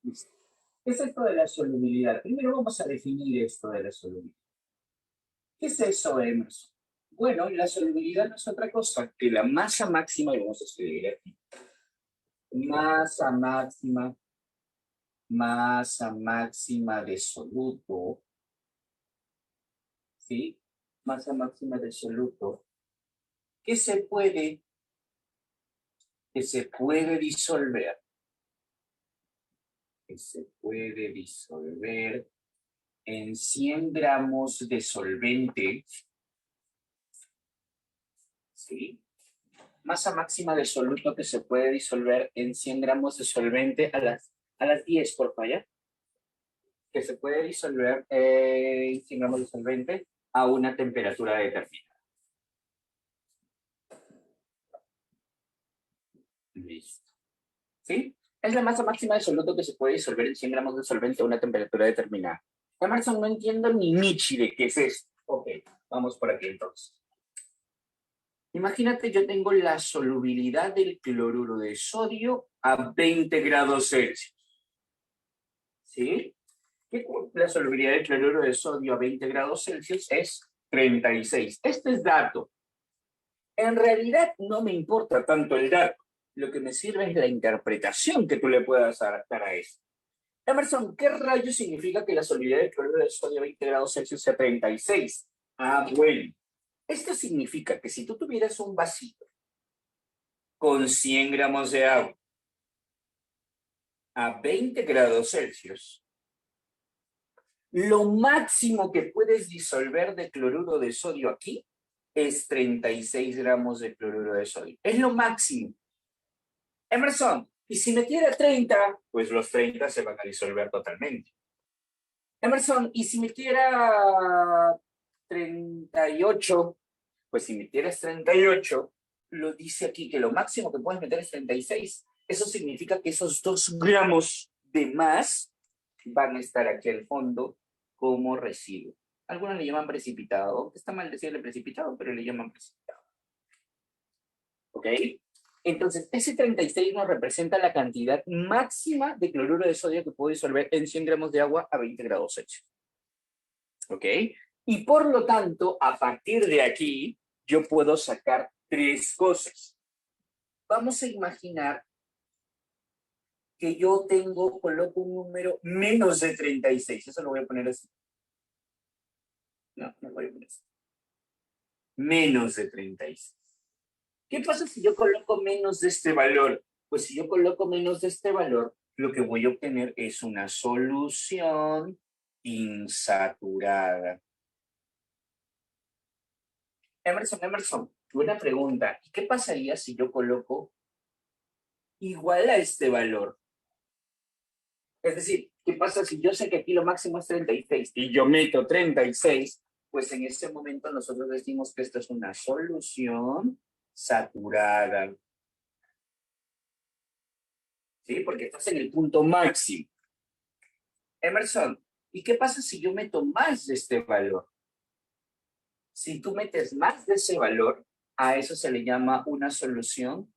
Listo. ¿Qué es esto de la solubilidad? Primero vamos a definir esto de la solubilidad. ¿Qué es eso, Emerson? Bueno, la solubilidad no es otra cosa que la masa máxima, y vamos a escribir aquí, masa máxima de soluto, ¿sí? Masa máxima de soluto, que se puede disolver, en 100 gramos de solvente, ¿sí? Masa máxima de soluto que se puede disolver en 100 gramos de solvente a las 10, por favor, que se puede disolver en 100 gramos de solvente a una temperatura determinada. Listo. ¿Sí? Es la masa máxima de soluto que se puede disolver en 100 gramos de solvente a una temperatura determinada. Emerson, no entiendo ni Michi de qué es esto. Ok, vamos por aquí entonces. Imagínate, yo tengo la solubilidad del cloruro de sodio a 20 grados Celsius. ¿Sí? La solubilidad del cloruro de sodio a 20 grados Celsius es 36. Este es dato. En realidad no me importa tanto el dato. Lo que me sirve es la interpretación que tú le puedas adaptar a eso. Emerson, ¿qué rayos significa que la solubilidad del cloruro de sodio a 20 grados Celsius sea 36? Ah, bueno. Esto significa que si tú tuvieras un vasito con 100 gramos de agua a 20 grados Celsius, lo máximo que puedes disolver de cloruro de sodio aquí es 36 gramos de cloruro de sodio. Es lo máximo. Emerson, y si metiera 30, pues los 30 se van a disolver totalmente. Emerson, y si metiera 38, pues si metieras 38, lo dice aquí que lo máximo que puedes meter es 36. Eso significa que esos 2 gramos de más van a estar aquí al fondo como residuo. Algunos le llaman precipitado. Está mal decirle precipitado, pero le llaman precipitado. ¿Ok? Entonces, ese 36 nos representa la cantidad máxima de cloruro de sodio que puedo disolver en 100 gramos de agua a 20 grados Celsius. ¿Ok? Y por lo tanto, a partir de aquí, yo puedo sacar 3 cosas. Vamos a imaginar que yo coloco un número menos de 36. Eso lo voy a poner así. No voy a poner así. Menos de 36. ¿Qué pasa si yo coloco menos de este valor? Pues si yo coloco menos de este valor, lo que voy a obtener es una solución insaturada. Emerson, buena pregunta. ¿Y qué pasaría si yo coloco igual a este valor? Es decir, ¿qué pasa si yo sé que aquí lo máximo es 36 y yo meto 36? Pues en ese momento nosotros decimos que esto es una solución saturada. ¿Sí? Porque estás en el punto máximo. Emerson, ¿y qué pasa si yo meto más de este valor? Si tú metes más de ese valor, a eso se le llama una solución.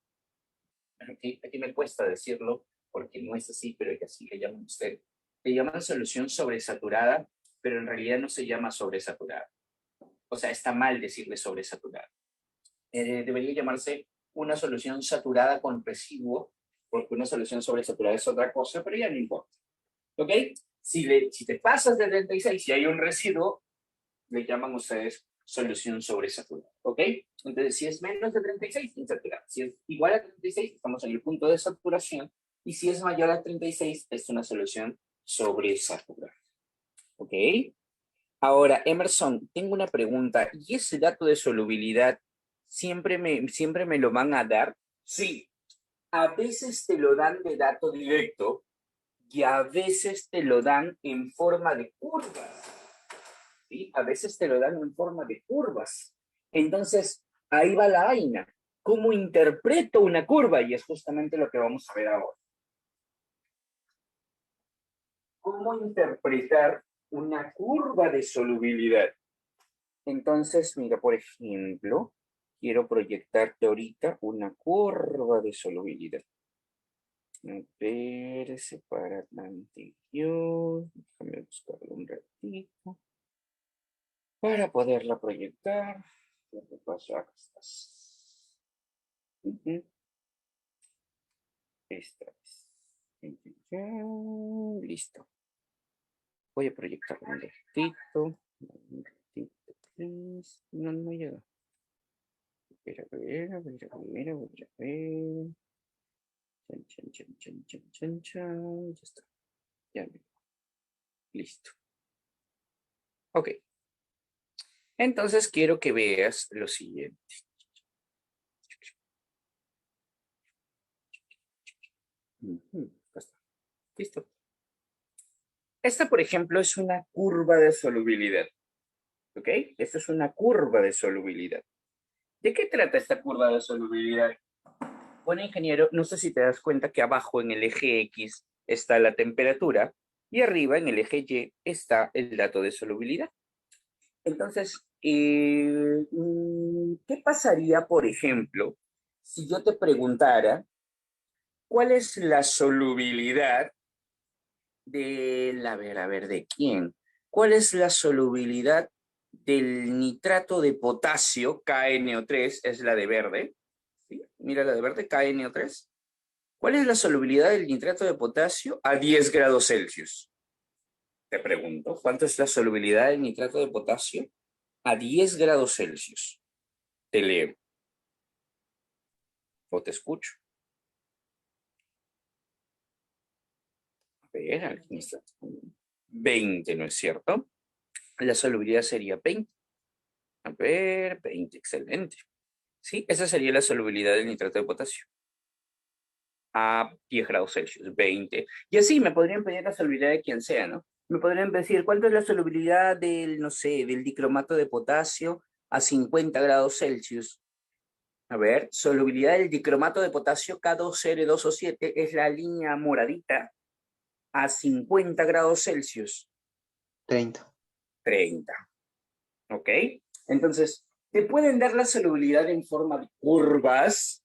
Aquí me cuesta decirlo porque no es así, pero así le llaman ustedes. Le llaman solución sobresaturada, pero en realidad no se llama sobresaturada. O sea, está mal decirle sobresaturada. Debería llamarse una solución saturada con residuo, porque una solución sobresaturada es otra cosa, pero ya no importa. ¿Ok? Si te pasas de 36 y hay un residuo, le llaman ustedes solución sobresaturada. ¿Ok? Entonces, si es menos de 36, insaturada. Si es igual a 36, estamos en el punto de saturación. Y si es mayor a 36, es una solución sobresaturada. ¿Ok? Ahora, Emerson, tengo una pregunta. ¿Y ese dato de solubilidad siempre me lo van a dar? Sí. A veces te lo dan de dato directo y a veces te lo dan en forma de curvas. ¿Sí? A veces te lo dan en forma de curvas. Entonces, ahí va la vaina. ¿Cómo interpreto una curva? Y es justamente lo que vamos a ver ahora. ¿Cómo interpretar una curva de solubilidad? Entonces, mira, por ejemplo, quiero proyectarte ahorita una curva de solubilidad. A ver, separar la anterior. Déjame buscarlo un ratito. Para poderla proyectar. Lo que pasó acá estás. Esta es. Listo. Voy a proyectar un ratito. Un ratito, please. No, no llega. A ver, a ver, a ver, a ver, a ver, a ver. Chan, chan, chan, chan, chan, chan, chan. Ya está. Ya. Listo. Ok. Entonces quiero que veas lo siguiente. Está. Listo. Esta, por ejemplo, es una curva de solubilidad. ¿Ok? Esta es una curva de solubilidad. ¿De qué trata esta curva de solubilidad? Bueno, ingeniero, no sé si te das cuenta que abajo en el eje X está la temperatura y arriba en el eje Y está el dato de solubilidad. Entonces, ¿qué pasaría, por ejemplo, si yo te preguntara cuál es la solubilidad a ver, ¿de quién? ¿Cuál es la solubilidad del nitrato de potasio, KNO3, es la de verde? ¿Sí? Mira la de verde, KNO3. ¿Cuál es la solubilidad del nitrato de potasio a 10 grados Celsius? Te pregunto, ¿cuánto es la solubilidad del nitrato de potasio a 10 grados Celsius? Te leo o te escucho. A ver, alquimista. 20, ¿no es cierto? La solubilidad sería 20. A ver, 20, excelente. Sí, esa sería la solubilidad del nitrato de potasio a 10 grados Celsius, 20. Y así me podrían pedir la solubilidad de quien sea, ¿no? Me podrían decir, ¿cuánto es la solubilidad del, no sé, del dicromato de potasio a 50 grados Celsius? A ver, solubilidad del dicromato de potasio K2R2O7 es la línea moradita a 50 grados Celsius. 30. 30. ¿Ok? Entonces, te pueden dar la solubilidad en forma de curvas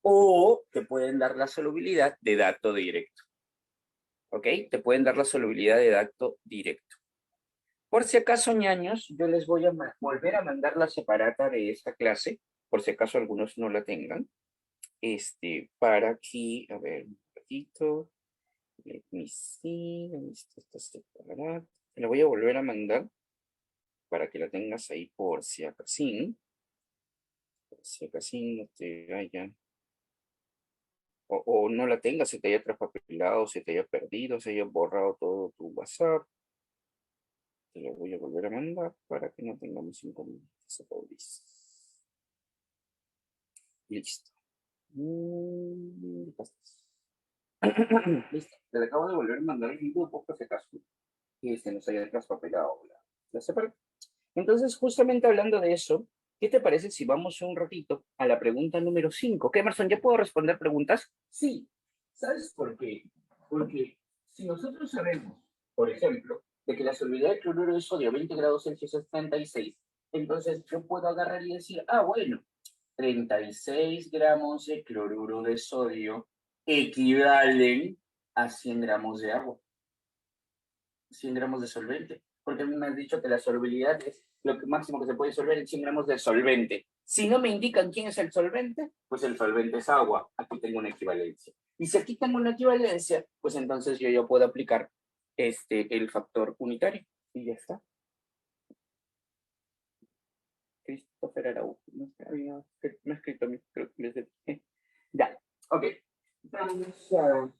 o te pueden dar la solubilidad de dato directo. ¿Ok? Te pueden dar la solubilidad de dato directo. Por si acaso, ñaños, yo les voy a volver a mandar la separata de esta clase, por si acaso algunos no la tengan. Para aquí, a ver, un ratito. Let me see, ¿dónde está esta separata? Te la voy a volver a mandar para que la tengas ahí por si acaso. Por si acaso no te vaya. O no la tengas, se te haya traspapelado, se te haya perdido, se haya borrado todo tu WhatsApp. Te lo voy a volver a mandar para que no tengamos inconvenientes. Listo. Listo. Te la acabo de volver a mandar en mi grupo, por si acaso nos haya traspapelado la separata. Entonces, justamente hablando de eso, ¿qué te parece si vamos un ratito a la pregunta número 5? ¿Qué, Emerson? ¿Ya puedo responder preguntas? Sí. ¿Sabes por qué? Porque si nosotros sabemos, por ejemplo, de que la solubilidad de cloruro de sodio a 20 grados Celsius es 36, entonces yo puedo agarrar y decir, bueno, 36 gramos de cloruro de sodio equivalen a 100 gramos de agua, 100 gramos de solvente. Porque a mí me han dicho que la solubilidad es lo máximo que se puede disolver en 100 gramos de solvente. Si no me indican quién es el solvente, pues el solvente es agua. Aquí tengo una equivalencia. Y si aquí tengo una equivalencia, pues entonces yo puedo aplicar el factor unitario. Y ya está. Christopher Araujo. No me ha escrito a mí, creo que les dije. Ya, ok. Vamos a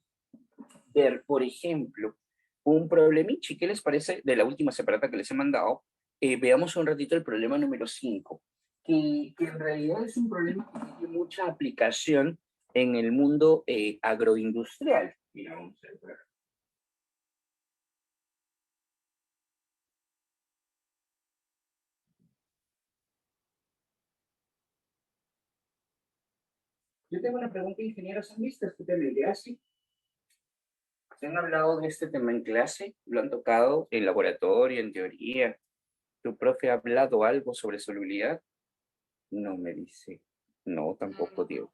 ver, por ejemplo, un problemichi. ¿Qué les parece de la última separata que les he mandado? Veamos un ratito el problema número 5, que en realidad es un problema que tiene mucha aplicación en el mundo agroindustrial. Mira, vamos a ver. Yo tengo una pregunta, ingenieros, ¿han visto este tema en clase? ¿Se han hablado de este tema en clase? ¿Lo han tocado en laboratorio, en teoría? ¿Tu profe ha hablado algo sobre solubilidad? No me dice. No, tampoco, Diego.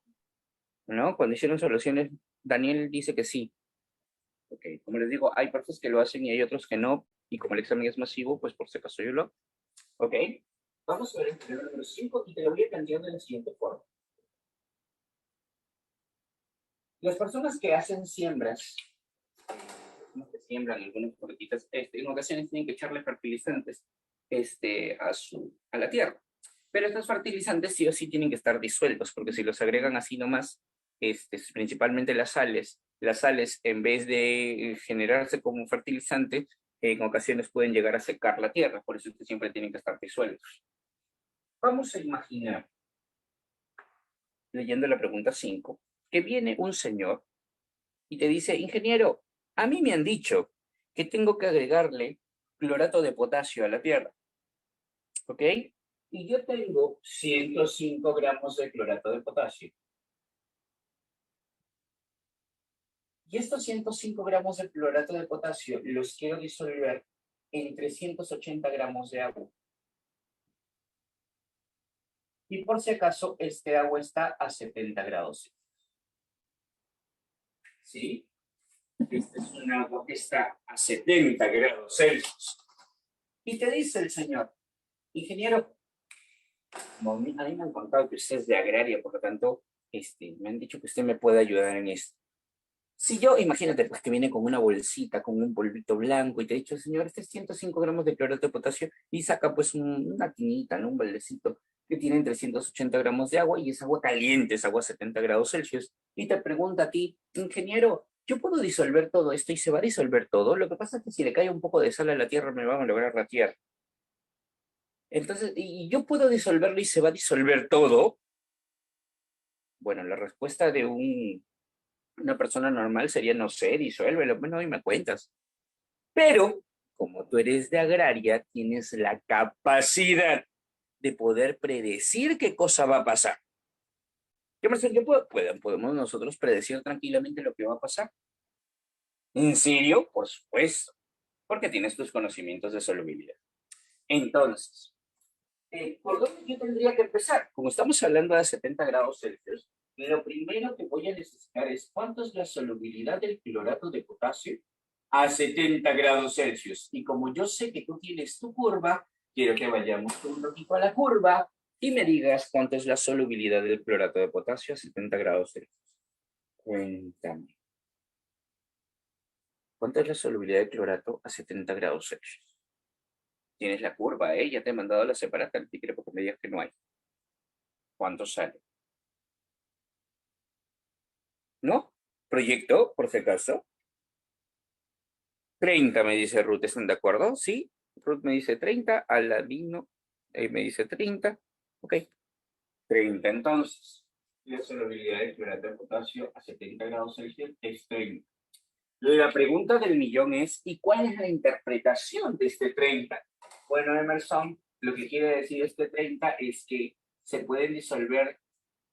¿No? Cuando hicieron soluciones Daniel dice que sí. Ok, como les digo, hay profes que lo hacen y hay otros que no. Y como el examen es masivo, pues por si acaso yo lo. Ok. Vamos a ver el problema número 5 y te lo voy a plantear de la siguiente forma. Las personas que hacen siembras, que siembran algunas plantitas, en ocasiones tienen que echarle fertilizantes a la tierra. Pero estos fertilizantes sí o sí tienen que estar disueltos, porque si los agregan así nomás, principalmente las sales en vez de generarse como un fertilizante, en ocasiones pueden llegar a secar la tierra, por eso es que siempre tienen que estar disueltos. Vamos a imaginar, leyendo la pregunta 5, que viene un señor y te dice, ingeniero, a mí me han dicho que tengo que agregarle clorato de potasio a la tierra, ¿ok? Y yo tengo 105 gramos de clorato de potasio. Y estos 105 gramos de clorato de potasio los quiero disolver en 380 gramos de agua. Y por si acaso, este agua está a 70 grados. ¿Sí? Este es un agua que está a 70 grados Celsius. Y te dice el señor, ingeniero, como a mí me han contado que usted es de agraria, por lo tanto, me han dicho que usted me puede ayudar en esto. Si yo, imagínate, pues que viene con una bolsita, con un polvito blanco, y te he dicho, señor, este es 105 gramos de clorato de potasio, y saca pues una tinita, ¿no? Un baldecito que tiene 380 gramos de agua, y es agua caliente, es agua a 70 grados Celsius, y te pregunta a ti, ingeniero, ¿yo puedo disolver todo esto y se va a disolver todo? Lo que pasa es que si le cae un poco de sal a la tierra, me va a lograr la tierra. Entonces, ¿y yo puedo disolverlo y se va a disolver todo? Bueno, la respuesta de una persona normal sería, no sé, disuélvelo, bueno, y me cuentas. Pero, como tú eres de agraria, tienes la capacidad de poder predecir qué cosa va a pasar. ¿Qué más yo podemos nosotros predecir tranquilamente lo que va a pasar? ¿En serio? Por supuesto, porque tienes tus conocimientos de solubilidad. Entonces, ¿por dónde yo tendría que empezar? Como estamos hablando de 70 grados Celsius, lo primero que voy a necesitar es cuánto es la solubilidad del clorato de potasio a 70 grados Celsius. Y como yo sé que tú tienes tu curva, quiero que vayamos un ratito a la curva y me digas cuánto es la solubilidad del clorato de potasio a 70 grados Celsius. Cuéntame. ¿Cuánto es la solubilidad de clorato a 70 grados Celsius? Tienes la curva, ¿eh? Ya te he mandado la separata al tigre porque me digas que no hay. ¿Cuánto sale? ¿No? ¿Proyecto, por si acaso? 30 me dice Ruth, ¿están de acuerdo? Sí. Ruth me dice 30, Aladino me dice 30. Ok. 30 entonces. La solubilidad de clorato de potasio a 70 grados Celsius es 30. La pregunta del millón es, ¿y cuál es la interpretación de este 30? Bueno, Emerson, lo que quiere decir este 30 es que se pueden disolver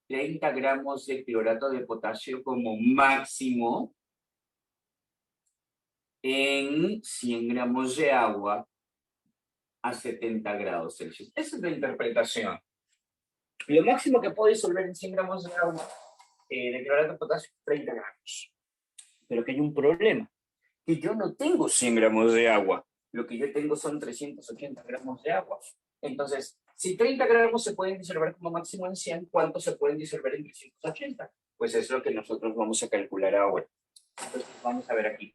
30 gramos de clorato de potasio como máximo en 100 gramos de agua a 70 grados Celsius. Esa es la interpretación. Lo máximo que puedo disolver en 100 gramos de agua de clorato de potasio es 30 gramos. Pero que hay un problema, que yo no tengo 100 gramos de agua. Lo que yo tengo son 380 gramos de agua. Entonces, si 30 gramos se pueden disolver como máximo en 100, ¿cuánto se pueden disolver en 380? Pues es lo que nosotros vamos a calcular ahora. Entonces, vamos a ver aquí.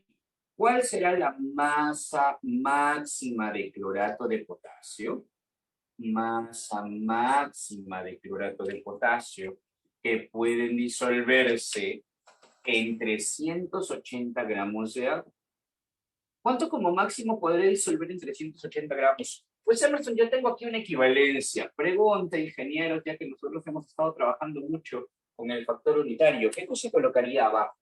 ¿Cuál será la masa máxima de clorato de potasio? Masa máxima de clorato de potasio que pueden disolverse en 380 gramos de agua. ¿Cuánto como máximo podré disolver en 380 gramos? Pues Emerson, yo tengo aquí una equivalencia. Pregunta, ingeniero, ya que nosotros hemos estado trabajando mucho con el factor unitario. ¿Qué cosa colocaría abajo?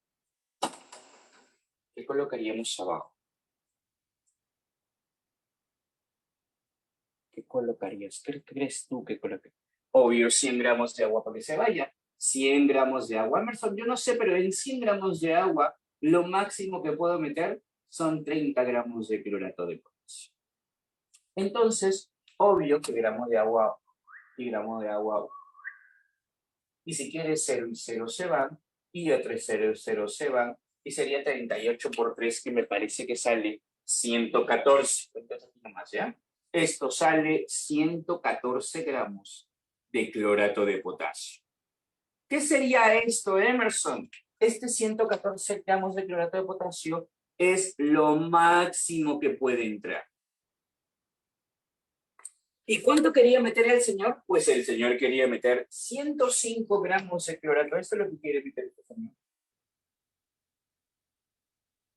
¿Qué colocaríamos abajo? ¿Qué colocarías? ¿Qué crees tú que colocarías? Obvio, 100 gramos de agua para que se vaya. 100 gramos de agua. Emerson, yo no sé, pero en 100 gramos de agua, lo máximo que puedo meter son 30 gramos de clorato de potasio. Entonces, obvio que gramos de agua y gramos de agua. Y si quieres 0 y 0 se van, y otros 0 se van, y sería 38 por 3, que me parece que sale 114. Entonces, aquí nomás, ¿ya? Esto sale 114 gramos de clorato de potasio. ¿Qué sería esto, Emerson? Este 114 gramos de clorato de potasio es lo máximo que puede entrar. ¿Y cuánto quería meter el señor? Pues el señor quería meter 105 gramos de clorato. Esto es lo que quiere meter este señor.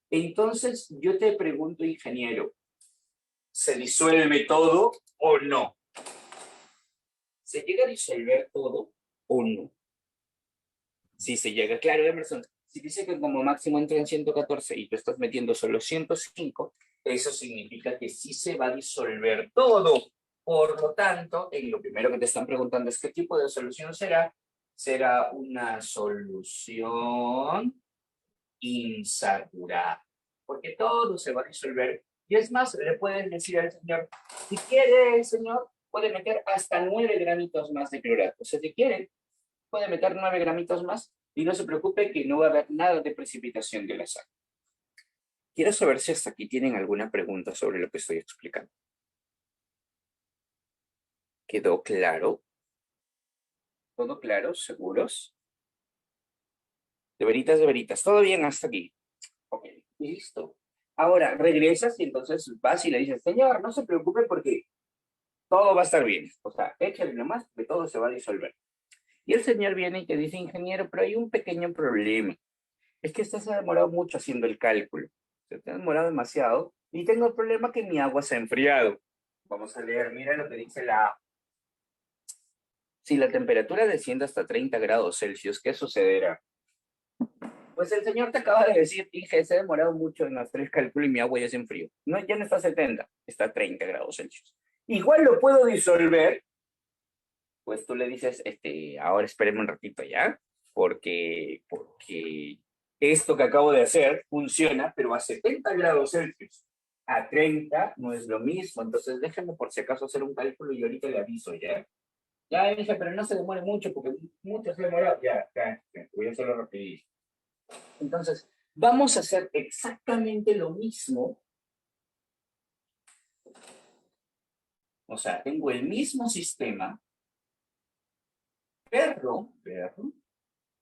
Entonces, yo te pregunto, ingeniero, ¿se disuelve todo o no? ¿Se llega a disolver todo o no? Sí se llega, claro, Emerson. Si dice que como máximo entra en 114 y tú estás metiendo solo 105, eso significa que sí se va a disolver todo. Por lo tanto, lo primero que te están preguntando es qué tipo de solución será. Será una solución insaturada, porque todo se va a disolver. Y es más, le pueden decir al señor, si quiere el señor, puede meter hasta 9 gramitos más de clorato. O sea, si quiere, puede meter 9 gramitos más y no se preocupe que no va a haber nada de precipitación de la sal. Quiero saber si hasta aquí tienen alguna pregunta sobre lo que estoy explicando. ¿Quedó claro? ¿Todo claro? ¿Seguros? De veritas, de veritas. ¿Todo bien hasta aquí? Ok, listo. Ahora, regresas y entonces vas y le dices, señor, no se preocupe porque todo va a estar bien. O sea, échale nomás que todo se va a disolver. Y el señor viene y te dice, ingeniero, pero hay un pequeño problema. Es que usted se ha demorado mucho haciendo el cálculo. Se ha demorado demasiado y tengo el problema que mi agua se ha enfriado. Vamos a leer, mira lo que dice la... Si la temperatura desciende hasta 30 grados Celsius, ¿qué sucederá? Pues el señor te acaba de decir, dije, se ha demorado mucho en hacer el cálculo y mi agua ya se enfrió. No, ya no está a 70, está a 30 grados Celsius. Igual lo puedo disolver, pues tú le dices, ahora espéreme un ratito ya, porque esto que acabo de hacer funciona, pero a 70 grados Celsius. A 30 no es lo mismo, entonces déjame por si acaso hacer un cálculo y ahorita le aviso, ¿ya? Ya dije, pero no se demore mucho, porque mucho se demora. Ya, voy a hacerlo rapidito. Entonces, vamos a hacer exactamente lo mismo. O sea, tengo el mismo sistema, pero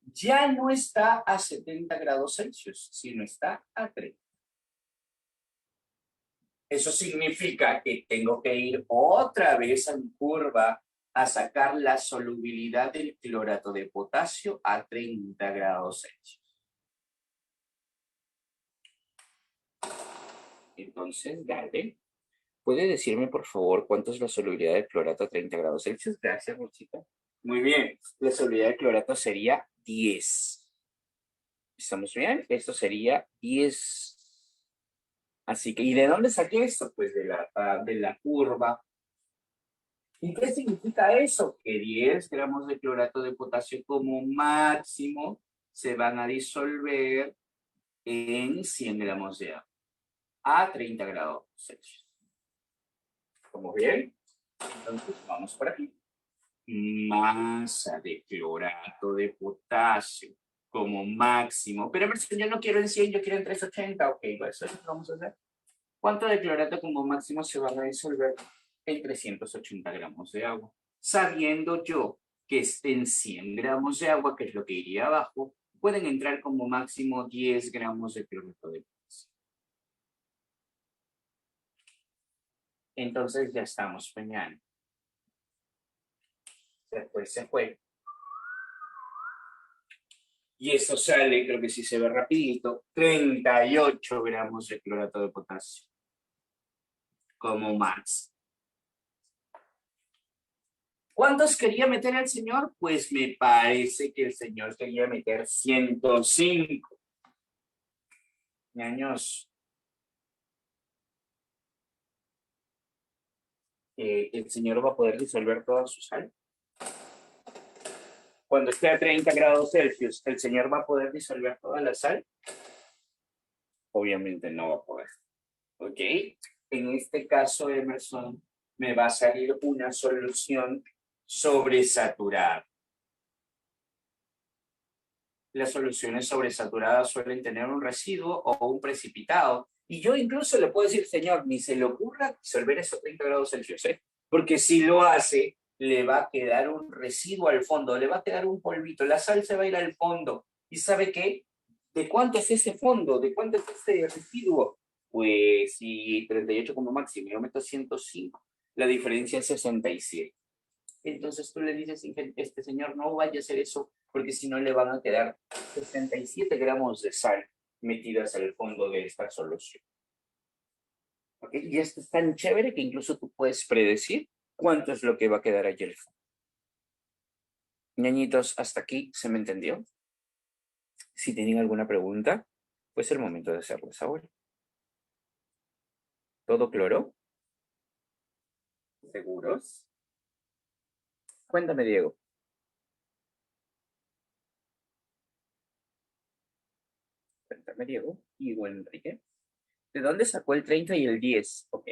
ya no está a 70 grados Celsius, sino está a 30. Eso significa que tengo que ir otra vez a mi curva a sacar la solubilidad del clorato de potasio a 30 grados Celsius. Entonces, dale. ¿Puede decirme, por favor, cuánto es la solubilidad del clorato a 30 grados Celsius? Gracias, Rosita. Muy bien. La solubilidad del clorato sería 10. ¿Estamos bien? Esto sería 10. Así que, ¿y de dónde saqué esto? Pues de la curva. ¿Y qué significa eso? Que 10 gramos de clorato de potasio como máximo se van a disolver en 100 gramos de agua a 30 grados Celsius. ¿Estamos bien? Entonces, vamos por aquí. Masa de clorato de potasio como máximo. Pero yo no quiero en 100, yo quiero en 380. Ok, pues eso es lo que vamos a hacer. ¿Cuánto de clorato como máximo se va a disolver en 380 gramos de agua? Sabiendo yo que en 100 gramos de agua, que es lo que iría abajo, pueden entrar como máximo 10 gramos de clorato de potasio. Entonces ya estamos peñando. Se fue. Y eso sale, creo que sí se ve rapidito, 38 gramos de clorato de potasio como máximo. ¿Cuántos quería meter el señor? Pues me parece que el señor quería meter 105. Años. El señor va a poder disolver toda su sal. Cuando esté a 30 grados Celsius, ¿el señor va a poder disolver toda la sal? Obviamente no va a poder. ¿Ok? En este caso, Emerson, me va a salir una solución sobresaturada. las soluciones sobresaturadas suelen tener un residuo o un precipitado. Y yo incluso le puedo decir, señor, ni se le ocurra disolver eso a 30 grados Celsius, ¿eh? Porque si lo hace, le va a quedar un residuo al fondo, le va a quedar un polvito, la sal se va a ir al fondo. ¿Y sabe qué? ¿De cuánto es ese fondo? ¿De cuánto es ese residuo? Pues si 38 como máximo, yo meto 105, la diferencia es 67. Entonces tú le dices, este señor, no vaya a hacer eso, porque si no le van a quedar 67 gramos de sal metidas al fondo de esta solución. ¿Ok? Y esto es tan chévere que incluso tú puedes predecir cuánto es lo que va a quedar allí al fondo. Ñañitos, hasta aquí se me entendió. Si tienen alguna pregunta, pues es el momento de hacerlas ahora. ¿Todo claro? ¿Seguros? Cuéntame, Diego. Cuéntame, Diego. Y bueno, Enrique. ¿De dónde sacó el 30 y el 10? Ok.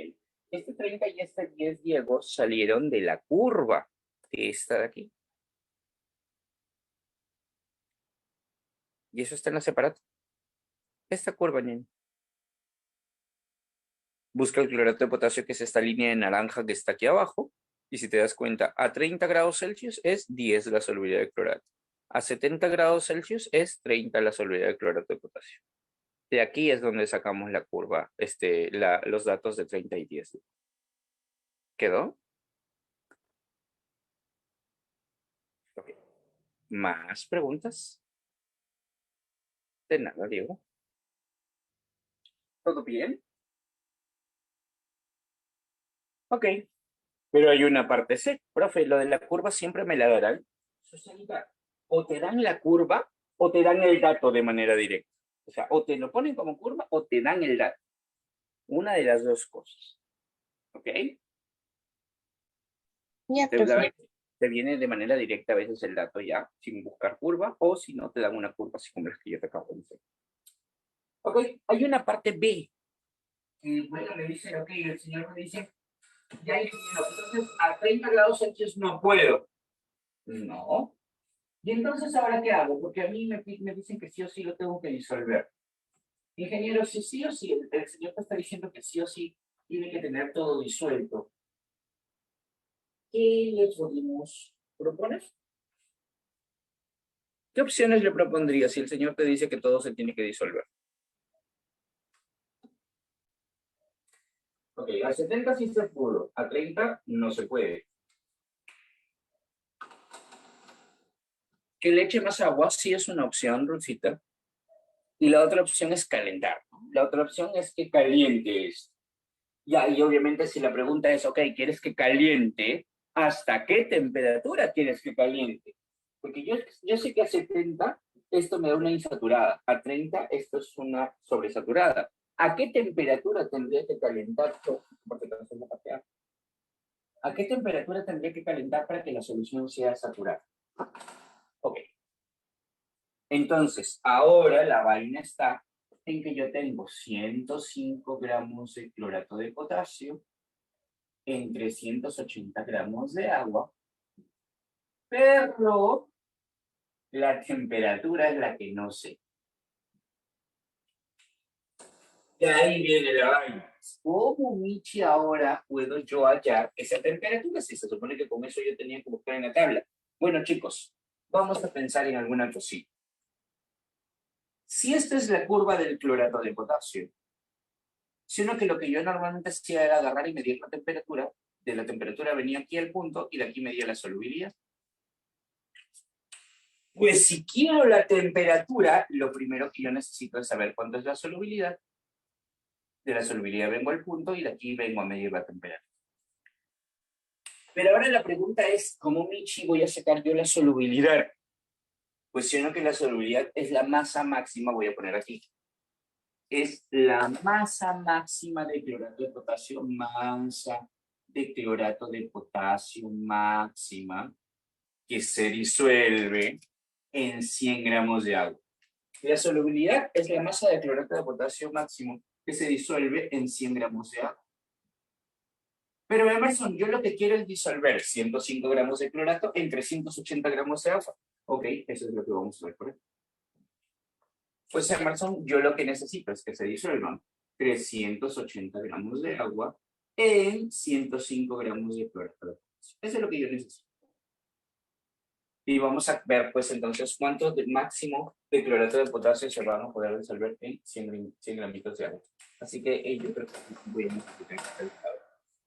Este 30 y este 10, Diego, salieron de la curva de esta de aquí. Y eso está en la separata. Esta curva, niño. Busca el clorato de potasio, que es esta línea de naranja que está aquí abajo. Y si te das cuenta, a 30 grados Celsius es 10 la solubilidad de clorato. A 70 grados Celsius es 30 la solubilidad de clorato de potasio. De aquí es donde sacamos la curva, los datos de 30 y 10. ¿Quedó? Ok. ¿Más preguntas? De nada, Diego. ¿Todo bien? Ok. Pero hay una parte C. Profe, lo de la curva siempre me la darán. Susana, o te dan la curva o te dan el dato de manera directa. O sea, o te lo ponen como curva o te dan el dato. Una de las dos cosas. ¿Ok? Ya, profe. Te viene de manera directa a veces el dato ya, sin buscar curva, o si no, te dan una curva así como las que yo te acabo de decir. Ok, hay una parte B. Que, bueno, me dice, ok, el señor me dice, ya hay entonces a 30 grados Celsius no puedo. No. ¿Y entonces ahora qué hago? Porque a mí me dicen que sí o sí lo tengo que disolver. Ingeniero, si sí o sí, el señor te está diciendo que sí o sí tiene que tener todo disuelto. ¿Qué le podemos proponer? ¿Qué opciones le propondría si el señor te dice que todo se tiene que disolver? Ok, a 70 sí se pudo, a 30 no se puede. Que le eche más agua sí es una opción, Rosita. Y la otra opción es calentar. La otra opción es que caliente esto. Ya, y obviamente si la pregunta es, ok, ¿quieres que caliente? ¿Hasta qué temperatura quieres que caliente? Porque yo sé que a 70 esto me da una insaturada, a 30 esto es una sobresaturada. ¿A qué temperatura tendría que calentar? ¿A qué temperatura tendría que calentar para que la solución sea saturada? Ok. Entonces, ahora la vaina está en que yo tengo 105 gramos de clorato de potasio en 380 gramos de agua, pero la temperatura es la que no sé. Y ahí viene la vaina. ¿Cómo, Michi, ahora puedo yo hallar esa temperatura? Si se supone que con eso yo tenía que buscar en la tabla. Bueno, chicos, vamos a pensar en alguna cosita. Si esta es la curva del clorato de potasio, sino que lo que yo normalmente hacía era agarrar y medir la temperatura, de la temperatura venía aquí al punto y de aquí medía la solubilidad. Pues si quiero la temperatura, lo primero que yo necesito es saber cuánto es la solubilidad. De la solubilidad vengo al punto y de aquí vengo a medir la temperatura. Pero ahora la pregunta es, ¿cómo, Michi, voy a sacar yo la solubilidad? Pues siendo que la solubilidad es la masa máxima, voy a poner aquí. Es la masa máxima de clorato de potasio, masa de clorato de potasio máxima, que se disuelve en 100 gramos de agua. La solubilidad es la masa de clorato de potasio máximo que se disuelve en 100 gramos de agua. Pero Emerson, yo lo que quiero es disolver 105 gramos de clorato en 380 gramos de agua. Ok, eso es lo que vamos a ver por ahí. Pues Emerson, yo lo que necesito es que se disuelvan 380 gramos de agua en 105 gramos de cloruro de potasio. Eso es lo que yo necesito. Y vamos a ver, pues, entonces, cuánto de máximo de clorato de potasio se van a poder disolver en 100 gramitos de agua. Así que yo creo que voy a multiplicar el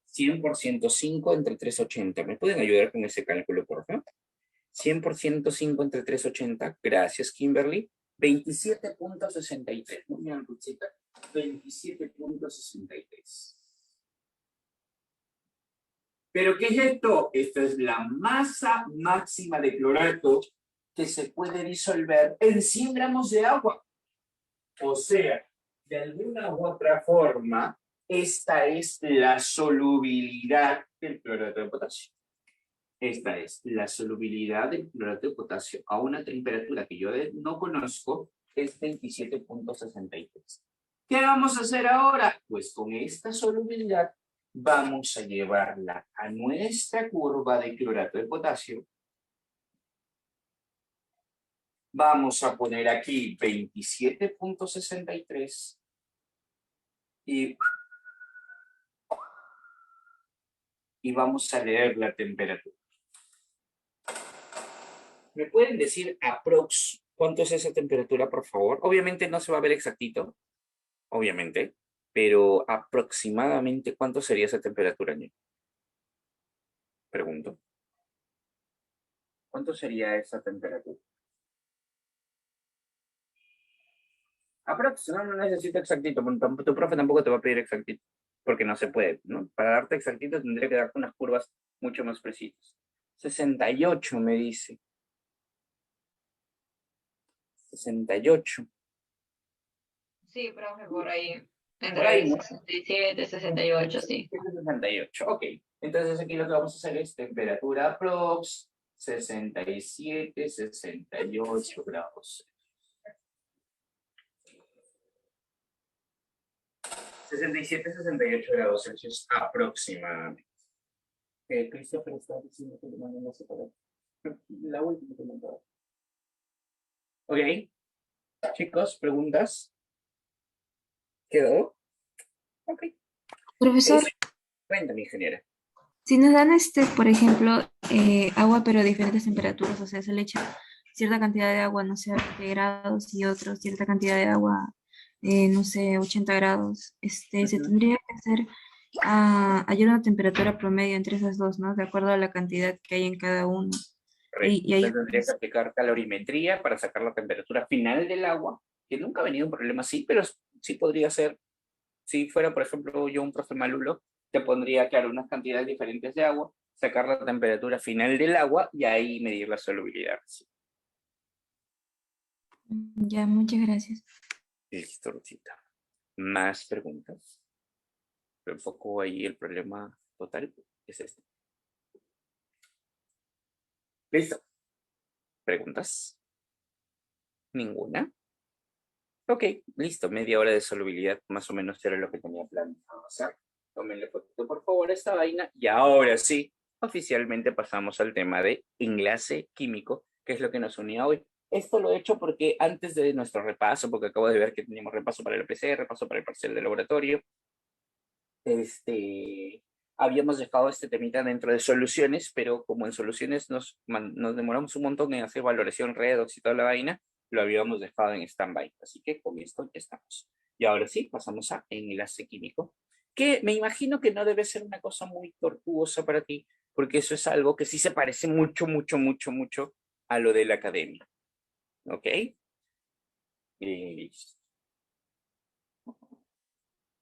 100 por 105 entre 380. ¿Me pueden ayudar con ese cálculo, por favor? 100 por 105 entre 380. Gracias, Kimberly. 27.63. Muy bien, Ruchita. 27.63. ¿Pero qué es esto? Esto es la masa máxima de clorato que se puede disolver en 100 gramos de agua. O sea, de alguna u otra forma, esta es la solubilidad del clorato de potasio. Esta es la solubilidad del clorato de potasio a una temperatura que yo no conozco, es 27.63. ¿Qué vamos a hacer ahora? Pues con esta solubilidad vamos a llevarla a nuestra curva de clorato de potasio. Vamos a poner aquí 27.63 y vamos a leer la temperatura. ¿Me pueden decir aprox cuánto es esa temperatura, por favor? Obviamente no se va a ver exactito, obviamente, pero aproximadamente cuánto sería esa temperatura, Ñe? Pregunto. ¿Cuánto sería esa temperatura? No necesito exactito, tu profe tampoco te va a pedir exactito, porque no se puede, ¿no? Para darte exactito tendría que darte unas curvas mucho más precisas. 68 me dice. 68. Sí, profe, por ahí. Por ahí, Entre ¿no? 67 y 68, sí. 68, ok. Entonces aquí lo que vamos a hacer es temperatura aprox 67, 68 grados. 67, 68 grados Celsius aproximadamente. Christopher está diciendo que le manden la separación. La última que mandaba. Ok. Chicos, ¿preguntas? ¿Quedó? Ok. Profesor, Cuéntame, ingeniera. si nos dan por ejemplo, agua pero a diferentes temperaturas, o sea, se le echa cierta cantidad de agua, no sé, a 20 grados y otro cierta cantidad de agua, no sé, 80 grados, se tendría que hacer hallar una temperatura promedio entre esas dos, ¿no? De acuerdo a la cantidad que hay en cada uno. Correcto. Y ahí, Entonces tendría que aplicar calorimetría para sacar la temperatura final del agua, que nunca ha venido un problema así, pero sí podría ser. Si fuera, por ejemplo, yo un profe malulo, te pondría, claro, unas cantidades diferentes de agua, sacar la temperatura final del agua y ahí medir la solubilidad. Sí. ya, muchas gracias. Listo, Rosita. ¿Más preguntas? Pero un poco ahí el problema total es este. ¿Listo? ¿Preguntas? ¿Ninguna? Ok, listo. Media hora de solubilidad, más o menos era lo que tenía planeado hacer. Tómenle fotito, por favor, a esta vaina. Y ahora sí, oficialmente pasamos al tema de enlace químico, que es lo que nos unía hoy. Esto lo he hecho porque antes de nuestro repaso, porque acabo de ver que teníamos repaso para el PC, repaso para el parcial de laboratorio, habíamos dejado este temita dentro de soluciones, pero como en soluciones nos demoramos un montón en hacer valoración redox y toda la vaina, lo habíamos dejado en stand-by. Así que con esto ya estamos. Y ahora sí, pasamos a enlace químico, que me imagino que no debe ser una cosa muy tortuosa para ti, porque eso es algo que sí se parece mucho, mucho, mucho, mucho a lo de la academia. ¿Ok? Listo.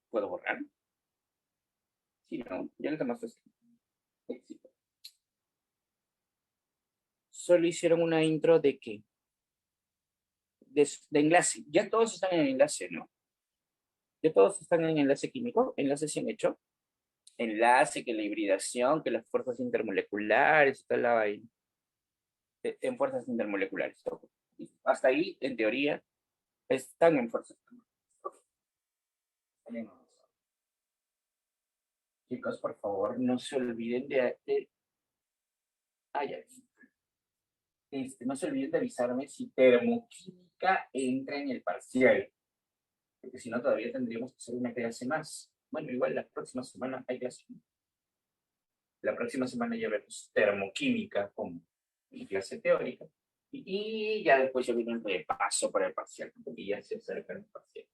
¿Puedo borrar? Sí, no, ya no te más éxito. Solo hicieron una intro de qué? De enlace. Ya todos están en enlace, ¿no? Ya todos están en enlace químico. Enlace se han hecho. Enlace, que la hibridación, que las fuerzas intermoleculares, toda la vaina. En fuerzas intermoleculares. Todo. Hasta ahí, en teoría, están en fuerzas intermoleculares. Chicos, por favor, no se olviden de... Ah, ya. no se olviden de avisarme si termoquímica entra en el parcial, porque si no todavía tendríamos que hacer una clase más. Bueno, igual la próxima semana hay clase. La próxima semana ya vemos termoquímica como clase teórica, y ya después ya viene un repaso para el parcial, porque ya se acerca el parcial.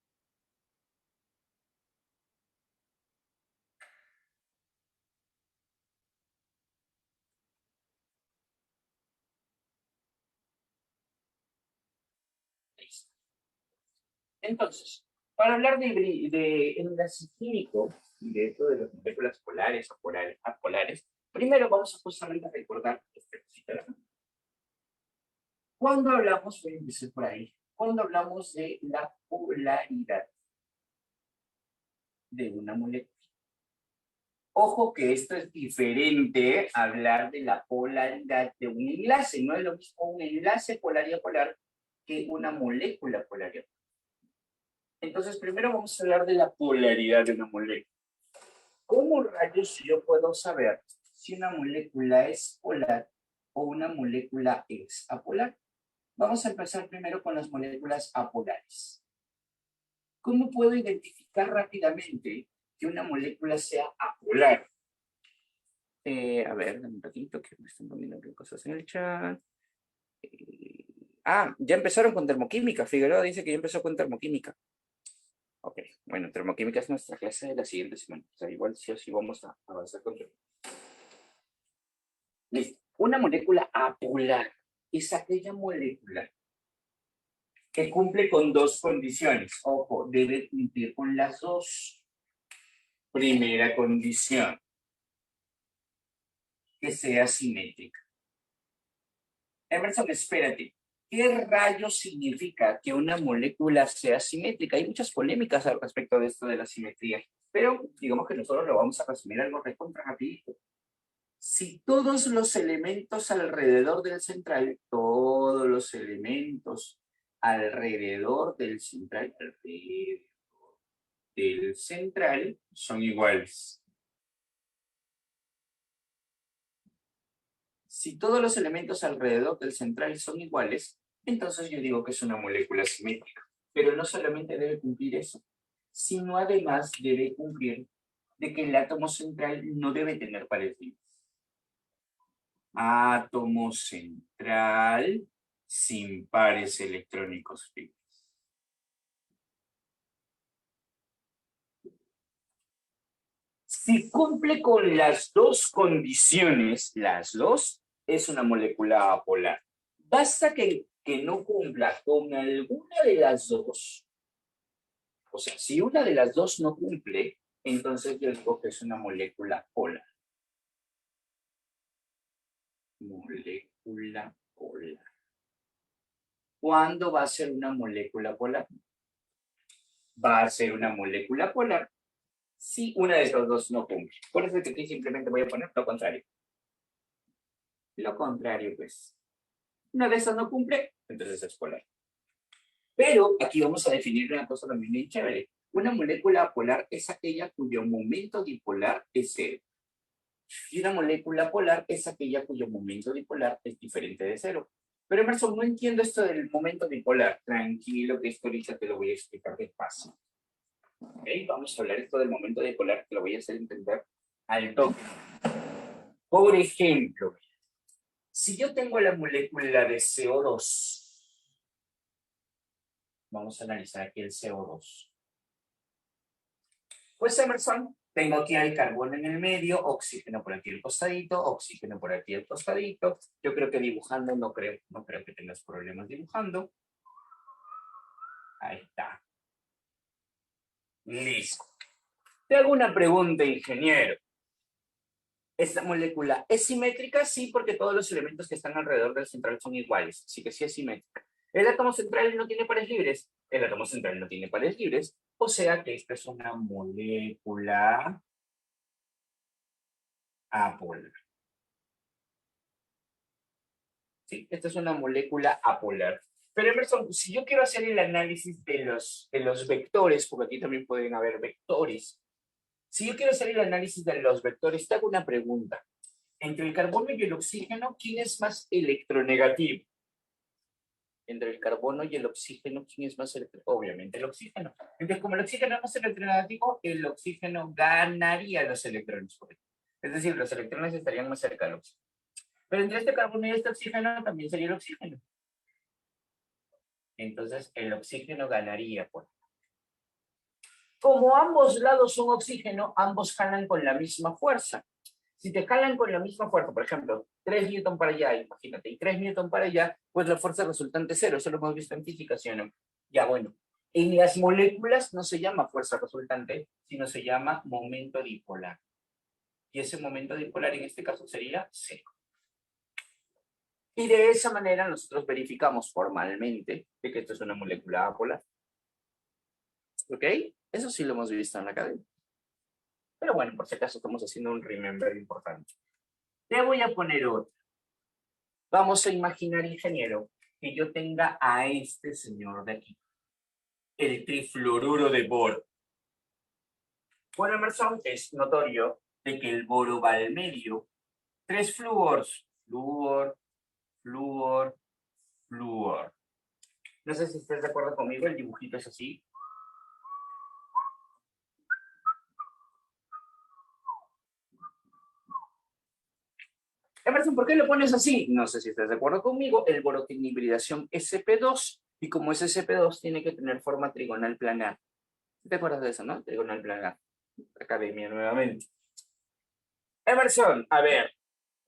Listo. Entonces, para hablar de enlace químico, de esto de las moléculas polares, apolares, primero vamos a justamente recordar esta cosita. Cuando hablamos, voy a empezar por ahí, cuando hablamos de la polaridad de una molécula. Ojo que esto es diferente a hablar de la polaridad de un enlace. No es lo mismo un enlace polar y apolar que una molécula polar y apolar. Entonces, primero vamos a hablar de la polaridad de una molécula. ¿Cómo rayos yo puedo saber si una molécula es polar o una molécula es apolar? Vamos a empezar primero con las moléculas apolares. ¿Cómo puedo identificar rápidamente que una molécula sea apolar? A ver, dame un ratito que me están poniendo cosas en el chat. Ya empezaron con termoquímica. Figueroa dice que ya empezó con termoquímica. Ok, bueno, termoquímica es nuestra clase de la siguiente semana. O sea, igual sí o sí vamos a avanzar con termoquímica. Listo. Una molécula apolar es aquella molécula que cumple con dos condiciones. Ojo, debe cumplir con las dos. Primera condición, que sea simétrica. Emerson, espérate. ¿Qué rayos significa que una molécula sea simétrica? Hay muchas polémicas al respecto de esto de la simetría, pero digamos que nosotros lo vamos a resumir algo recontra rapidito. Si todos los elementos alrededor del central, todos los elementos alrededor del central son iguales. Si todos los elementos alrededor del central son iguales, entonces yo digo que es una molécula simétrica. Pero no solamente debe cumplir eso, sino además debe cumplir de que el átomo central no debe tener pares libres. Átomo central sin pares electrónicos libres. Si cumple con las dos condiciones, las dos, es una molécula apolar. Basta que no cumpla con alguna de las dos. O sea, si una de las dos no cumple, entonces yo digo que es una molécula polar. Molécula polar. ¿Cuándo va a ser una molécula polar? Va a ser una molécula polar si una de esas dos no cumple. Por eso es que aquí simplemente voy a poner lo contrario. Lo contrario, pues. Una de esas no cumple, entonces es polar. Pero aquí vamos a definir una cosa también bien chévere. Una molécula polar es aquella cuyo momento dipolar es cero. Y una molécula polar es aquella cuyo momento dipolar es diferente de cero. Pero Emerson, no entiendo esto del momento dipolar. Tranquilo, que esto ahorita te lo voy a explicar despacio. ¿Okay? Vamos a hablar esto del momento dipolar, que lo voy a hacer entender al toque. Por ejemplo, si yo tengo la molécula de CO2, vamos a analizar aquí el CO2. Pues Emerson, tengo aquí el carbono en el medio, oxígeno por aquí al costadito, oxígeno por aquí al costadito. Yo creo que dibujando no creo que tengas problemas dibujando. Ahí está. Listo. Te hago una pregunta, ingeniero. ¿Esta molécula es simétrica? Sí, porque todos los elementos que están alrededor del central son iguales. Así que sí es simétrica. ¿El átomo central no tiene pares libres? El átomo central no tiene pares libres. O sea que esta es una molécula apolar. Sí, esta es una molécula apolar. Pero Emerson, si yo quiero hacer el análisis de los vectores, porque aquí también pueden haber vectores, si yo quiero hacer el análisis de los vectores, te hago una pregunta. Entre el carbono y el oxígeno, ¿quién es más electronegativo? Entre el carbono y el oxígeno, ¿quién es más electronegativo? Obviamente el oxígeno. Entonces, como el oxígeno es más electronegativo, el oxígeno ganaría los electrones por ahí. Es decir, los electrones estarían más cerca del oxígeno. Pero entre este carbono y este oxígeno también sería el oxígeno. Entonces, el oxígeno ganaría por ahí. Como ambos lados son oxígeno, ambos jalan con la misma fuerza. Si te jalan con la misma fuerza, por ejemplo, 3 newton para allá, imagínate, y 3 newton para allá, pues la fuerza resultante es cero. Eso lo hemos visto en física, ¿sí o no? Ya, bueno. En las moléculas no se llama fuerza resultante, sino se llama momento dipolar. Y ese momento dipolar en este caso sería cero. Y de esa manera nosotros verificamos formalmente de que esto es una molécula apolar. ¿Ok? Eso sí lo hemos visto en la academia. Pero bueno, por si acaso estamos haciendo un remember importante. Te voy a poner otro. Vamos a imaginar, ingeniero, que yo tenga a este señor de aquí. El trifluoruro de boro. Bueno, Emerson, es notorio de que el boro va al medio. 3 flúors. Flúor, flúor, flúor. No sé si estás de acuerdo conmigo, el dibujito es así. Emerson, ¿por qué lo pones así? No sé si estás de acuerdo conmigo. El boro tiene hibridación sp2 y como es sp2 tiene que tener forma trigonal planar. ¿Te acuerdas de eso, no? Trigonal planar. Academia nuevamente. Emerson, a ver,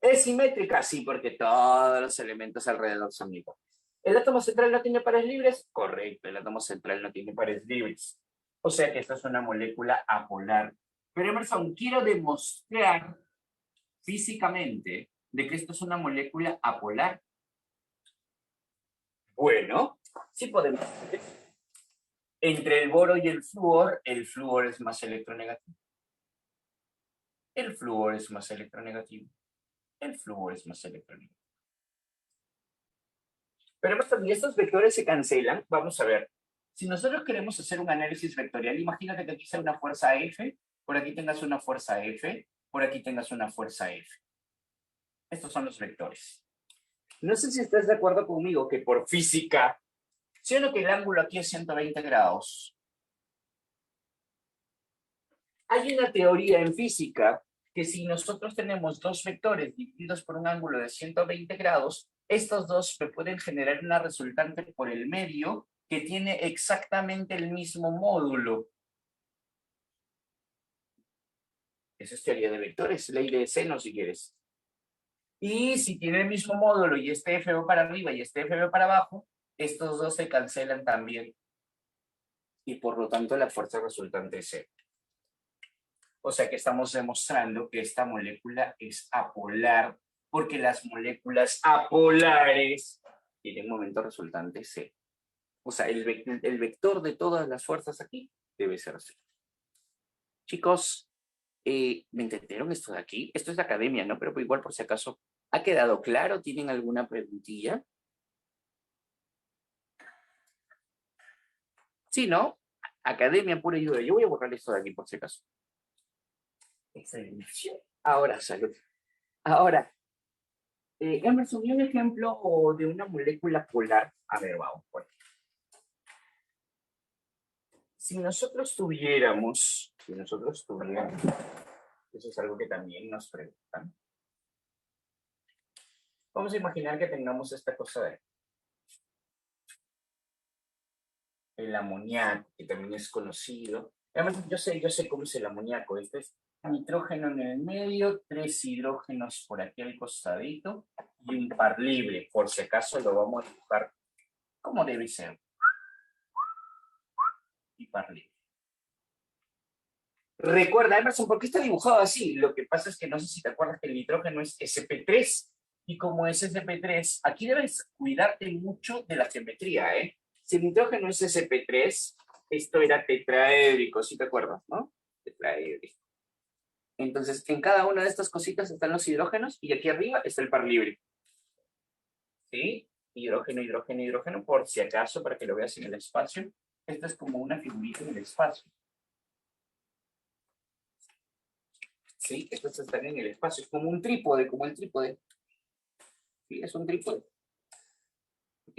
¿es simétrica? Sí, porque todos los elementos alrededor son iguales. ¿El átomo central no tiene pares libres? Correcto, el átomo central no tiene pares libres. O sea que esta es una molécula apolar. Pero Emerson, quiero demostrar físicamente de que esto es una molécula apolar. Bueno, sí podemos hacer. Entre el boro y el flúor es más electronegativo. El flúor es más electronegativo. El flúor es más electronegativo. Pero también estos vectores se cancelan. Vamos a ver. Si nosotros queremos hacer un análisis vectorial, imagínate que aquí sea una fuerza F, por aquí tengas una fuerza F, por aquí tengas una fuerza F. Estos son los vectores. No sé si estás de acuerdo conmigo que por física, ¿sí o no que el ángulo aquí es 120 grados? Hay una teoría en física que si nosotros tenemos dos vectores divididos por un ángulo de 120 grados, estos dos me pueden generar una resultante por el medio que tiene exactamente el mismo módulo. Esa es teoría de vectores, ley de seno si quieres. Y si tiene el mismo módulo y este F va para arriba y este F va para abajo, estos dos se cancelan también. Y por lo tanto la fuerza resultante es cero. O sea que estamos demostrando que esta molécula es apolar, porque las moléculas apolares tienen momento resultante cero. O sea, el vector de todas las fuerzas aquí debe ser cero. Chicos, ¿me entendieron esto de aquí? Esto es de academia, ¿no? Pero igual por si acaso, ¿ha quedado claro? ¿Tienen alguna preguntilla? Sí, ¿no? Academia pura y dura. Yo voy a borrar esto de aquí por si acaso. Excelente. Ahora, salud. Ahora, Emerson, ¿y un ejemplo de una molécula polar? A ver, vamos por aquí. Si nosotros tuviéramos, eso es algo que también nos preguntan. Vamos a imaginar que tengamos esta cosa de el amoníaco, que también es conocido. Además, yo sé cómo es el amoníaco. Este es nitrógeno en el medio, 3 hidrógenos por aquí al costadito y un par libre. Por si acaso lo vamos a dibujar como debe ser. Y par libre. Recuerda, Emerson, ¿por qué está dibujado así? Lo que pasa es que no sé si te acuerdas que el nitrógeno es sp3. Y como es sp3, aquí debes cuidarte mucho de la geometría, ¿eh? Si el nitrógeno es sp3, esto era tetraédrico, ¿sí te acuerdas, no? Tetraédrico. Entonces, en cada una de estas cositas están los hidrógenos y aquí arriba está el par libre. ¿Sí? Hidrógeno, hidrógeno, hidrógeno, por si acaso, para que lo veas en el espacio. Esto es como una figurita en el espacio. ¿Sí? Estos están en el espacio. Es como un trípode, como el trípode. ¿Sí? Es un trípode. ¿Ok?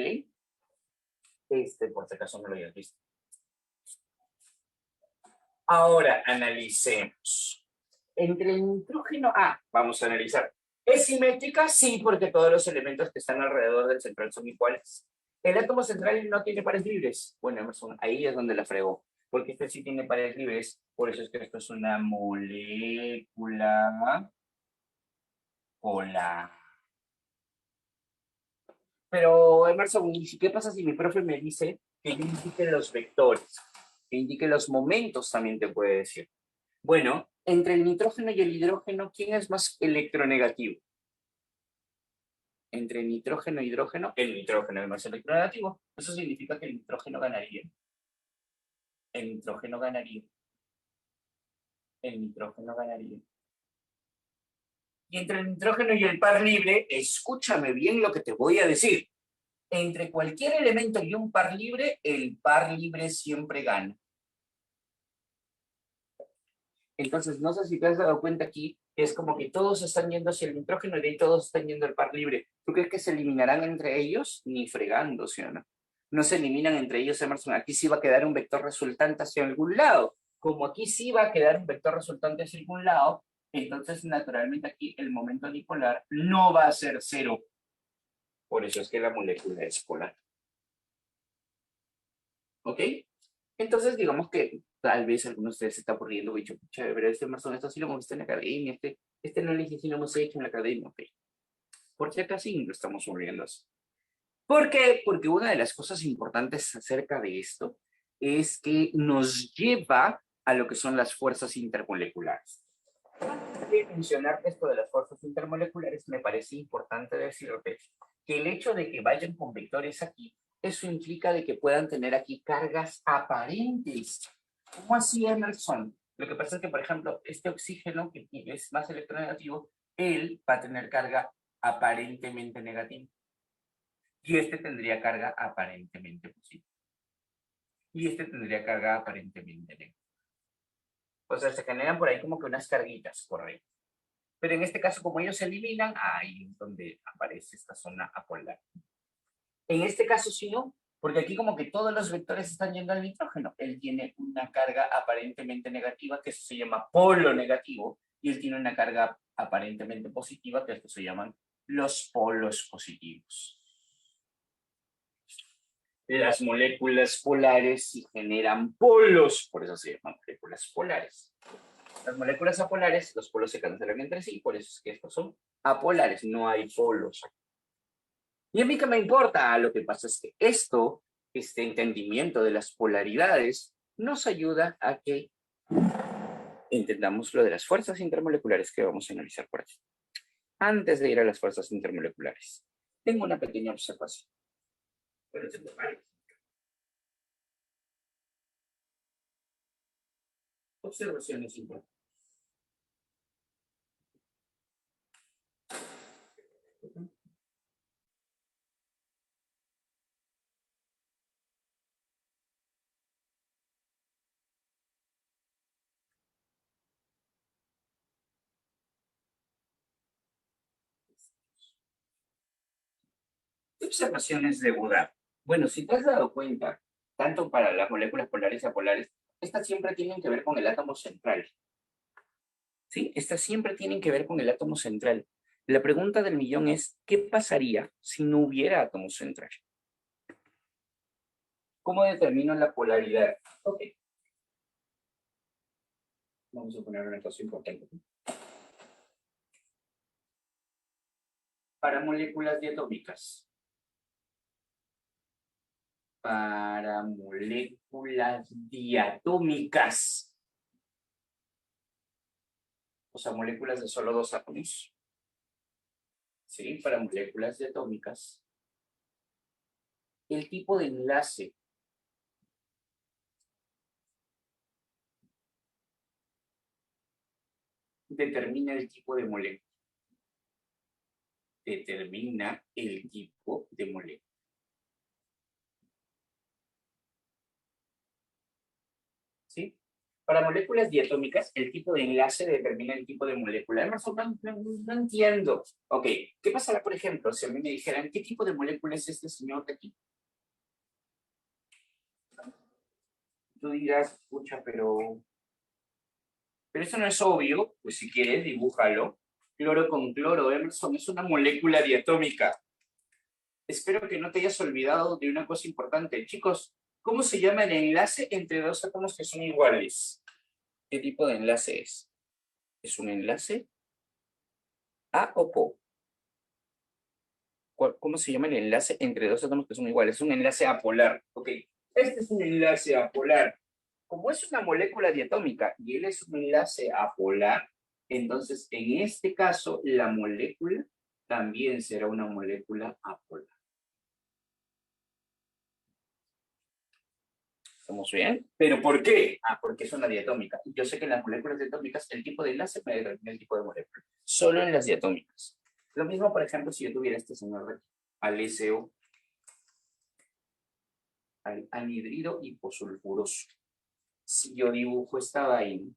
Por si acaso no lo hayas visto. Ahora analicemos. Entre el nitrógeno, vamos a analizar. ¿Es simétrica? Sí, porque todos los elementos que están alrededor del central son iguales. ¿El átomo central no tiene pares libres? Bueno, Emerson, ahí es donde la fregó. Porque este sí tiene pares libres. Por eso es que esto es una molécula polar. Pero, Emerson, ¿y qué pasa si mi profe me dice que yo indique los vectores? Que indique los momentos también te puede decir. Bueno, entre el nitrógeno y el hidrógeno, ¿quién es más electronegativo? Entre nitrógeno e hidrógeno, el nitrógeno es más electronegativo. Eso significa que el nitrógeno ganaría. El nitrógeno ganaría. El nitrógeno ganaría. Y entre el nitrógeno y el par libre, escúchame bien lo que te voy a decir. Entre cualquier elemento y un par libre, el par libre siempre gana. Entonces, no sé si te has dado cuenta aquí, que es como que todos están yendo hacia el nitrógeno y de ahí todos están yendo al par libre. ¿Tú crees que se eliminarán entre ellos? Ni fregando, ¿sí o no? No se eliminan entre ellos, Emerson. Aquí sí va a quedar un vector resultante hacia algún lado. Como aquí sí va a quedar un vector resultante hacia algún lado, entonces naturalmente aquí el momento dipolar no va a ser cero. Por eso es que la molécula es polar. ¿Ok? Entonces, digamos que tal vez algunos de ustedes se está aburriendo, dicho, pero este Emerson, esto sí lo hemos visto en la academia, este análisis sí lo hemos hecho en la academia, ok. ¿Por qué acá sí lo estamos aburriendo así? ¿Por qué? Porque una de las cosas importantes acerca de esto es que nos lleva a lo que son las fuerzas intermoleculares. Antes de mencionar esto de las fuerzas intermoleculares, me parece importante decirte que el hecho de que vayan con vectores aquí, eso implica de que puedan tener aquí cargas aparentes. ¿Cómo así, Emerson? Lo que pasa es que, por ejemplo, este oxígeno, que es más electronegativo, él va a tener carga aparentemente negativa. Y este tendría carga aparentemente positiva. Y este tendría carga aparentemente negativa. O sea, se generan por ahí como que unas carguitas, correcto. Pero en este caso, como ellos se eliminan, ahí es donde aparece esta zona apolar. En este caso, sí, no, porque aquí como que todos los vectores están yendo al nitrógeno. Él tiene una carga aparentemente negativa, que eso se llama polo negativo, y él tiene una carga aparentemente positiva, que esto se llaman los polos positivos. Las moléculas polares sí generan polos, por eso se llaman moléculas polares. Las moléculas apolares, los polos se cancelan entre sí, por eso es que estos son apolares, no hay polos. Y a mí que me importa, lo que pasa es que este entendimiento de las polaridades, nos ayuda a que entendamos lo de las fuerzas intermoleculares que vamos a analizar por aquí. Antes de ir a las fuerzas intermoleculares, tengo una pequeña observación. Observaciones importantes. Observaciones de Buda. Bueno, si te has dado cuenta, tanto para las moléculas polares y apolares, estas siempre tienen que ver con el átomo central. ¿Sí? Estas siempre tienen que ver con el átomo central. La pregunta del millón es, ¿qué pasaría si no hubiera átomo central? ¿Cómo determino la polaridad? Ok. Vamos a poner una cosa importante. Para moléculas diatómicas. Para moléculas diatómicas. O sea, moléculas de solo dos átomos. ¿Sí? Para moléculas diatómicas. El tipo de enlace determina el tipo de molécula. Determina el tipo de molécula. ¿Sí? Para moléculas diatómicas, el tipo de enlace determina el tipo de molécula. Emerson, no entiendo. Ok, ¿qué pasará, por ejemplo, si a mí me dijeran qué tipo de molécula es este señor de aquí? Tú dirás, escucha, pero eso no es obvio. Pues si quieres, dibújalo. Cloro con cloro, Emerson, es una molécula diatómica. Espero que no te hayas olvidado de una cosa importante. Chicos, ¿cómo se llama el enlace entre dos átomos que son iguales? ¿Qué tipo de enlace es? ¿Es un enlace A o PO? ¿Cómo se llama el enlace entre dos átomos que son iguales? Es un enlace apolar. Ok, este es un enlace apolar. Como es una molécula diatómica y él es un enlace apolar, entonces en este caso la molécula también será una molécula apolar. ¿Estamos bien? ¿Pero por qué? Ah, porque es una diatómica. Yo sé que en las moléculas diatómicas el tipo de enlace me determina el tipo de molécula. Solo en las diatómicas. Lo mismo, por ejemplo, si yo tuviera este señor de aquí, al SO, al anhidrido hiposulfuroso. Si yo dibujo esta vaina,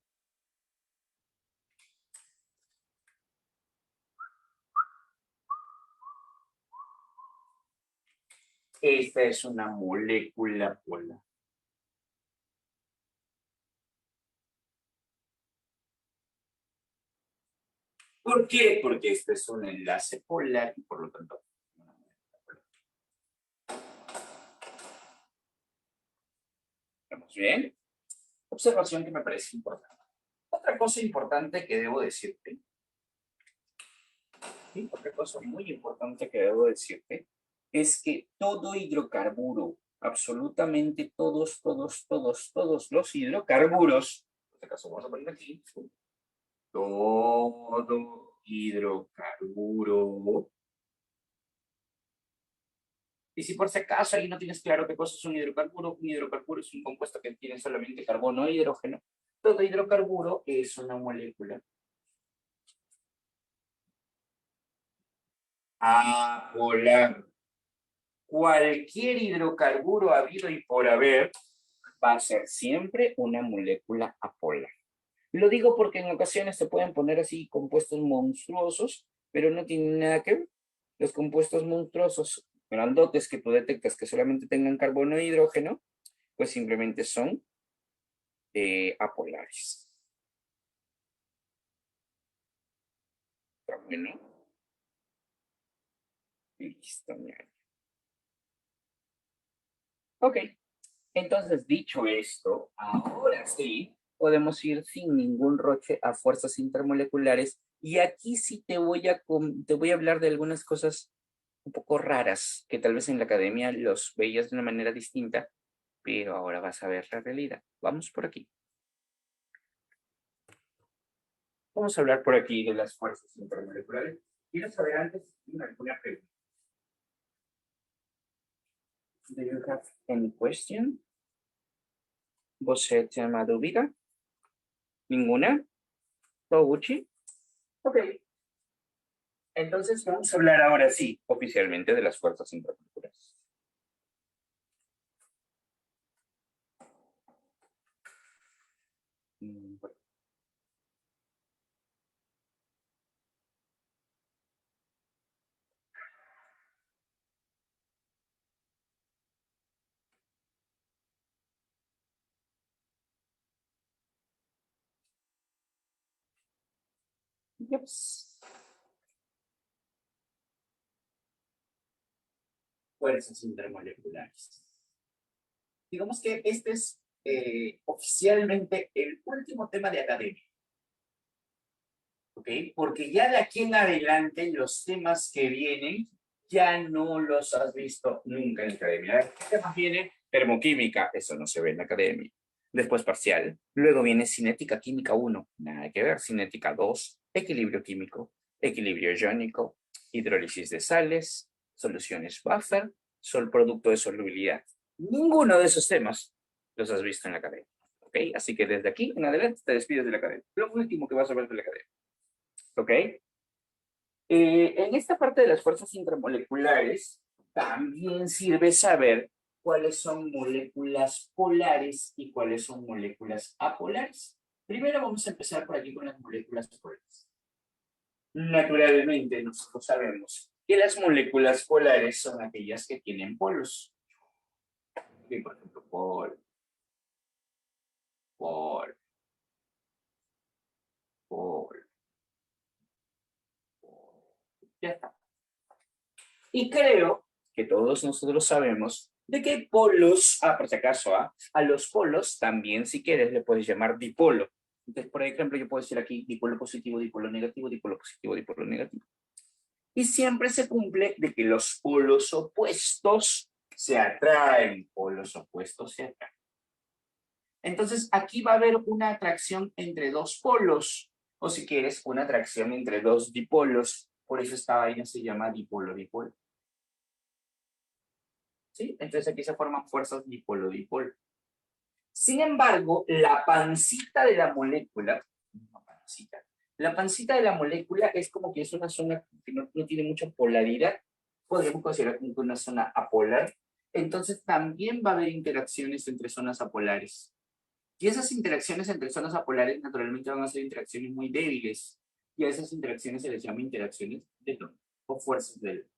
esta es una molécula polar. ¿Por qué? Porque este es un enlace polar y por lo tanto una molécula polar. ¿Estamos bien? Observación que me parece importante. Otra cosa importante que debo decirte, ¿sí? Otra cosa muy importante que debo decirte, es que todo hidrocarburo, absolutamente todos los hidrocarburos, en este caso vamos a poner aquí, todo hidrocarburo. Y si por si acaso ahí no tienes claro qué cosa es un hidrocarburo es un compuesto que tiene solamente carbono e hidrógeno. Todo hidrocarburo es una molécula apolar. Cualquier hidrocarburo habido y por haber va a ser siempre una molécula apolar. Lo digo porque en ocasiones se pueden poner así compuestos monstruosos, pero no tienen nada que ver. Los compuestos monstruosos grandotes que tú detectas que solamente tengan carbono e hidrógeno, pues simplemente son apolares. ¿Está bueno? Listo, mira. Ok, entonces dicho esto, ahora sí podemos ir sin ningún roche a fuerzas intermoleculares y aquí sí te voy a hablar de algunas cosas un poco raras que tal vez en la academia los veías de una manera distinta, pero ahora vas a ver la realidad. Vamos por aquí. Vamos a hablar por aquí de las fuerzas intermoleculares. Quiero saber antes alguna pregunta. Do you have any question? ¿Você tem uma dúvida? ¿Ninguna? ¿Todo Gucci? Ok. Entonces vamos a hablar ahora sí, oficialmente, de las fuerzas intermoleculares. Bueno. Yes. Fuerzas intermoleculares. Digamos que este es oficialmente el último tema de academia. ¿Ok? Porque ya de aquí en adelante los temas que vienen ya no los has visto nunca en la academia. ¿Qué temas viene? Termoquímica, eso no se ve en la academia. Después parcial. Luego viene cinética química 1, nada que ver. Cinética 2, equilibrio químico, equilibrio iónico, hidrólisis de sales, soluciones buffer, producto de solubilidad. Ninguno de esos temas los has visto en la academia. ¿Ok? Así que desde aquí en adelante te despides de la academia. Lo último que vas a ver de la academia. ¿Ok? En esta parte de las fuerzas intramoleculares, también sirve saber cuáles son moléculas polares y cuáles son moléculas apolares. Primero vamos a empezar por aquí con las moléculas polares. Naturalmente, nosotros sabemos que las moléculas polares son aquellas que tienen polos. Por ejemplo, pol. Ya está. Y creo que todos nosotros sabemos de que hay polos, por si acaso, a los polos también, si quieres, le puedes llamar dipolo. Entonces, por ejemplo, yo puedo decir aquí dipolo positivo, dipolo negativo, dipolo positivo, dipolo negativo. Y siempre se cumple de que los polos opuestos se atraen, polos opuestos se atraen. Entonces, aquí va a haber una atracción entre dos polos, o si quieres, una atracción entre dos dipolos. Por eso esta vaina se llama dipolo-dipolo. ¿Sí? Entonces aquí se forman fuerzas dipolo-dipolo. Sin embargo, la pancita de la molécula, la pancita de la molécula es como que es una zona que no tiene mucha polaridad. Podríamos considerar como una zona apolar. Entonces también va a haber interacciones entre zonas apolares. Y esas interacciones entre zonas apolares naturalmente van a ser interacciones muy débiles. Y a esas interacciones se les llama interacciones de London o fuerzas de London.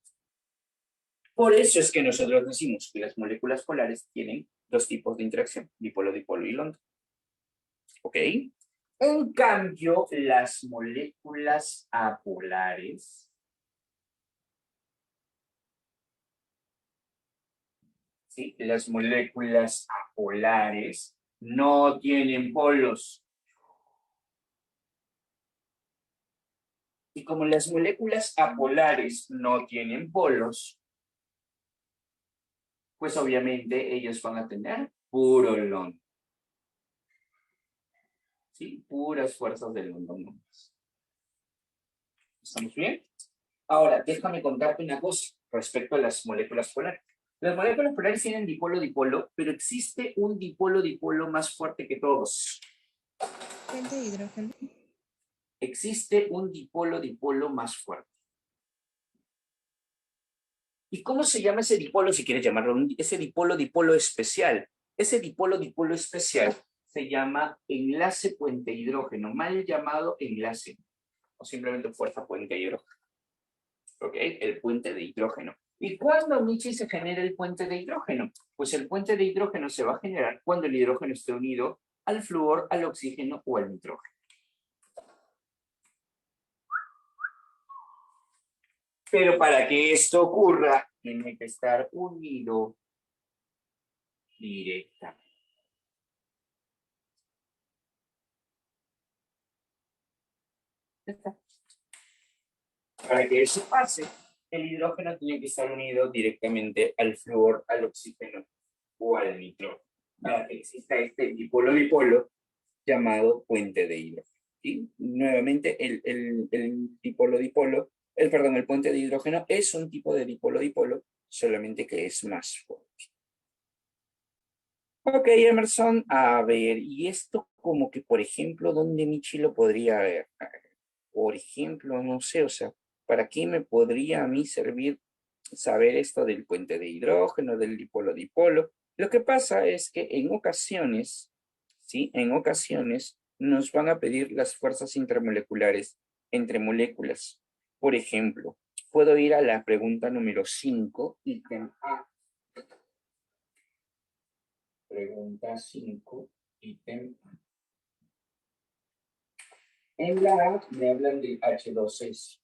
Por eso es que nosotros decimos que las moléculas polares tienen dos tipos de interacción, dipolo, dipolo y London. ¿Ok? En cambio, las moléculas apolares, ¿sí? Las moléculas apolares no tienen polos. Y como las moléculas apolares no tienen polos, pues obviamente ellos van a tener puro London. ¿Sí? Puras fuerzas de London. ¿Estamos bien? Ahora, déjame contarte una cosa respecto a las moléculas polares. Las moléculas polares tienen dipolo-dipolo, pero existe un dipolo-dipolo más fuerte que todos. Puente de hidrógeno. Existe un dipolo-dipolo más fuerte. ¿Y cómo se llama ese dipolo, si quieres llamarlo? Ese dipolo-dipolo especial. Ese dipolo-dipolo especial se llama enlace puente-hidrógeno, mal llamado enlace, o simplemente fuerza puente-hidrógeno. ¿Ok? El puente de hidrógeno. ¿Y cuándo, Michi, se genera el puente de hidrógeno? Pues el puente de hidrógeno se va a generar cuando el hidrógeno esté unido al flúor, al oxígeno o al nitrógeno. Pero para que esto ocurra, tiene que estar unido directamente. Para que eso pase, el hidrógeno tiene que estar unido directamente al flúor, al oxígeno o al nitrógeno. Para que exista este dipolo-dipolo llamado puente de hidrógeno. ¿Sí? Nuevamente, el dipolo-dipolo, el puente de hidrógeno es un tipo de dipolo-dipolo, solamente que es más fuerte. Ok, Emerson, a ver, y esto como que, por ejemplo, ¿dónde Michi lo podría ver? Por ejemplo, no sé, o sea, ¿para qué me podría a mí servir saber esto del puente de hidrógeno, del dipolo-dipolo? Lo que pasa es que en ocasiones, ¿sí? En ocasiones nos van a pedir las fuerzas intermoleculares entre moléculas. Por ejemplo, puedo ir a la pregunta número 5, ítem A. Pregunta 5, ítem A. En la A me hablan del H2S.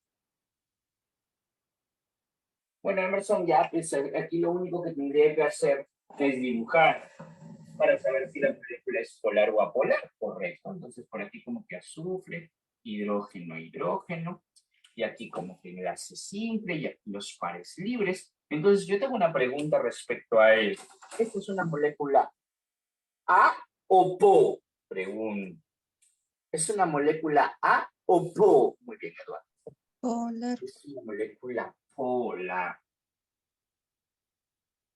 Bueno, Emerson, ya, pues aquí lo único que tendría que hacer es dibujar para saber si la molécula es polar o apolar, correcto. Entonces, por aquí como que azufre, hidrógeno, hidrógeno, y aquí como que enlace simple, y aquí los pares libres. Entonces, yo tengo una pregunta respecto a él. ¿Esta es una molécula A o PO? Pregunto. ¿Es una molécula A o PO? Muy bien, Eduardo. Polar. Es una molécula polar.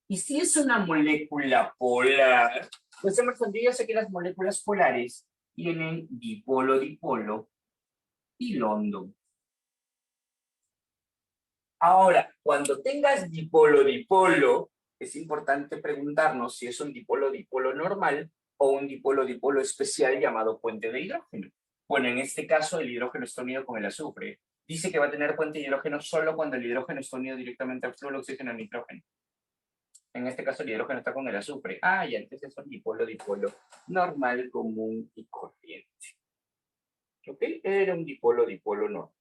Y si es una molécula polar, pues Emerson, yo ya sé que las moléculas polares tienen dipolo-dipolo y London. Ahora, cuando tengas dipolo-dipolo, es importante preguntarnos si es un dipolo-dipolo normal o un dipolo-dipolo especial llamado puente de hidrógeno. Bueno, en este caso el hidrógeno está unido con el azufre. Dice que va a tener puente de hidrógeno solo cuando el hidrógeno está unido directamente al flujo, oxígeno y nitrógeno. En este caso el hidrógeno está con el azufre. Ah, y antes es un dipolo-dipolo normal, común y corriente. ¿Ok? Era un dipolo-dipolo normal.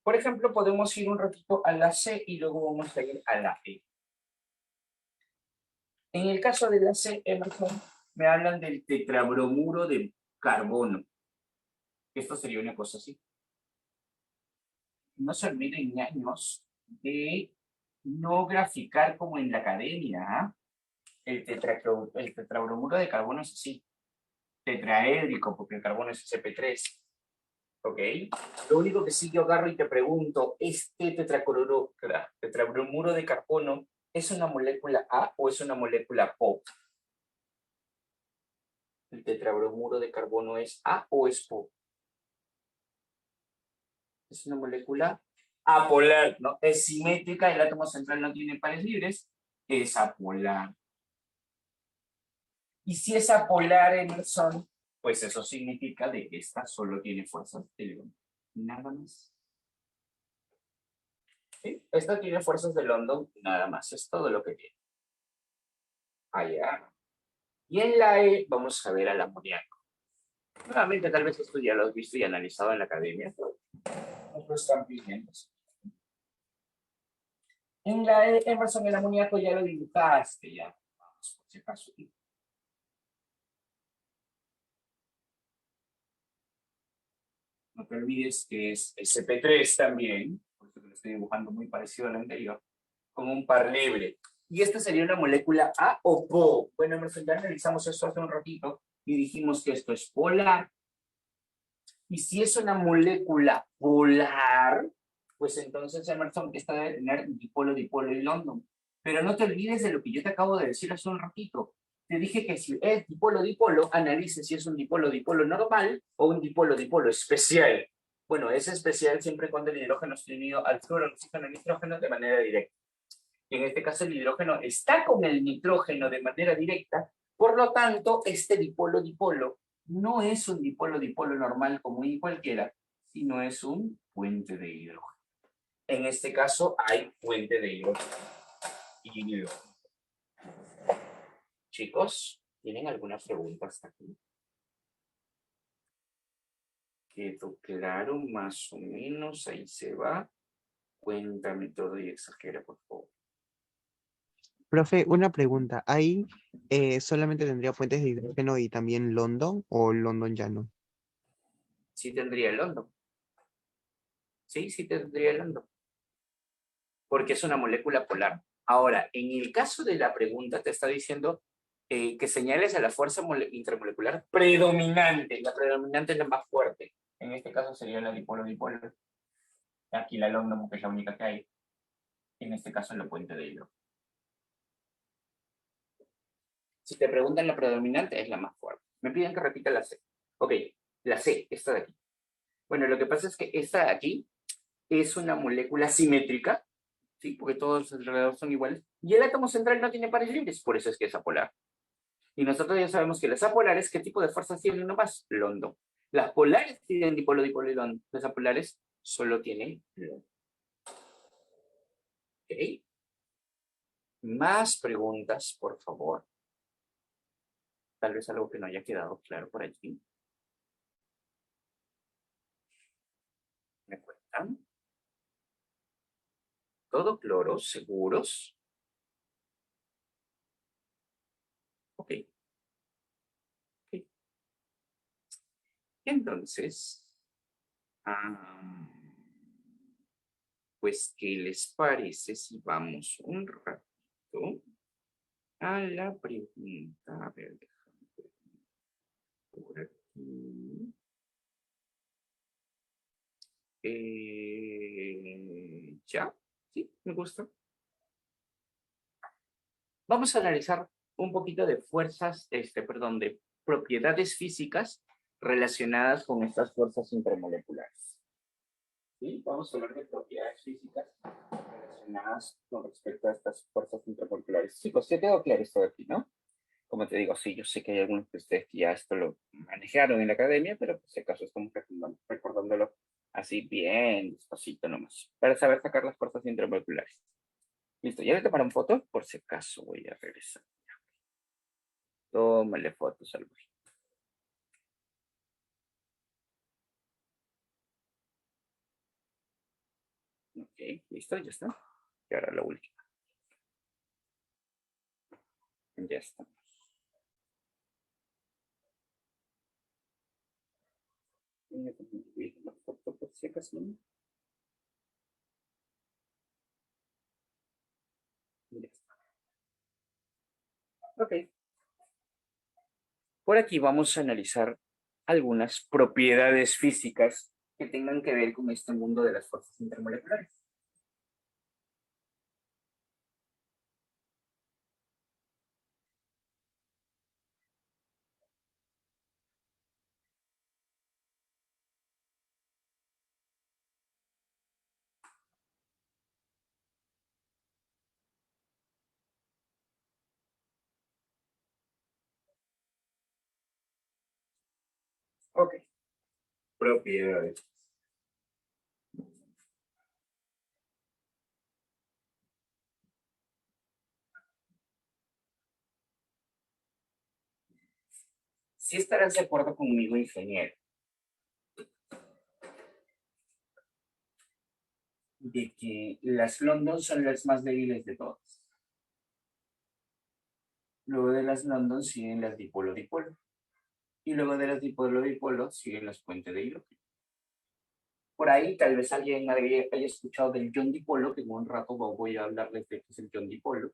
Por ejemplo, podemos ir un ratito a la C y luego vamos a ir a la E. En el caso de la C, Emerson, me hablan del tetrabromuro de carbono. Esto sería una cosa así. No se olviden, ñaños, de no graficar como en la academia. ¿Ah? El tetrabromuro de carbono es así. Tetraédrico, porque el carbono es sp3. ¿Ok? Lo único que sí yo agarro y te pregunto, ¿este tetrabromuro de carbono es una molécula A o es una molécula PO? ¿El tetrabromuro de carbono es A o es PO? Es una molécula apolar, ¿no? Es simétrica, el átomo central no tiene pares libres, es apolar. Y si es apolar, Emerson, pues eso significa de que esta solo tiene fuerzas de London. Nada más. ¿Sí? Esta tiene fuerzas de London, nada más. Es todo lo que tiene. Allá. Y en la E vamos a ver al amoníaco. Nuevamente, tal vez esto ya lo has visto y analizado en la academia. No lo están pidiendo. En la E, Emerson, el amoníaco ya lo dibujaste, ya. Vamos, por si acaso. No te olvides que es sp3 también, por eso que lo estoy dibujando muy parecido al anterior, como un par libre. Y esta sería una molécula A o PO. Bueno, Emerson, ya analizamos esto hace un ratito y dijimos que esto es polar. Y si es una molécula polar, pues entonces, Emerson, esta debe tener dipolo, dipolo y London. Pero no te olvides de lo que yo te acabo de decir hace un ratito. Te dije que si es dipolo-dipolo, analice si es un dipolo-dipolo normal o un dipolo-dipolo especial. Bueno, es especial siempre cuando el hidrógeno esté unido al fluoro, oxígeno y nitrógeno de manera directa. Y en este caso el hidrógeno está con el nitrógeno de manera directa, por lo tanto, este dipolo-dipolo no es un dipolo-dipolo normal común y cualquiera, sino es un puente de hidrógeno. En este caso hay puente de hidrógeno. Chicos, ¿tienen alguna pregunta hasta aquí? ¿Quedó claro? Más o menos, ahí se va. Cuéntame todo y exagera, por favor. Profe, una pregunta. ¿Ahí solamente tendría fuentes de hidrógeno y también London o London ya no? Sí tendría el London. Sí tendría el London. Porque es una molécula polar. Ahora, en el caso de la pregunta, te está diciendo que señales a la fuerza intermolecular predominante. La predominante es la más fuerte. En este caso sería la dipolo-dipolo. Aquí la London, que es la única que hay. En este caso, la puente de hidrógeno. Si te preguntan la predominante, es la más fuerte. Me piden que repita la C. Ok, la C, esta de aquí. Bueno, lo que pasa es que esta de aquí es una molécula simétrica, ¿sí? Porque todos alrededor son iguales. Y el átomo central no tiene pares libres, por eso es que es apolar. Y nosotros ya sabemos que las apolares, ¿qué tipo de fuerzas tienen nomás? London. Las polares tienen dipolo, dipolo y London. Las apolares solo tienen London. ¿Ok? Más preguntas, por favor. Tal vez algo que no haya quedado claro por allí. ¿Me cuentan? ¿Todo claro? ¿Seguros? Ok. Ok. Entonces, pues, ¿qué les parece si vamos un ratito a la pregunta? A ver, déjame ver por aquí. Ya, sí, me gusta. Vamos a analizar un poquito de fuerzas, de propiedades físicas relacionadas con estas fuerzas intermoleculares. ¿sí? Vamos a hablar de propiedades físicas relacionadas con respecto a estas fuerzas intramoleculares. Chicos, ¿sí quedó claro esto de aquí, no? Como te digo, sí, yo sé que hay algunos de ustedes que ya esto lo manejaron en la academia, pero por si acaso estamos recordándolo así bien despacito nomás, para saber sacar las fuerzas intramoleculares. Listo, ya le tomaron fotos, por si acaso voy a regresar. Tómale fotos al güey. Ok, listo, ya está. Y ahora la última. Ya está. La foto por si acaso. Ya está. Ok. Por aquí vamos a analizar algunas propiedades físicas que tengan que ver con este mundo de las fuerzas intermoleculares. Ok. Propiedades. Si estarás de acuerdo conmigo, ingeniero, de que las London son las más débiles de todas. Luego de las London siguen las dipolo-dipolo. Y luego de las dipolo-dipolo siguen las puentes de hilo. Por ahí tal vez alguien haya escuchado del John Dipolo, que en un rato voy a hablarles de qué es el John Dipolo.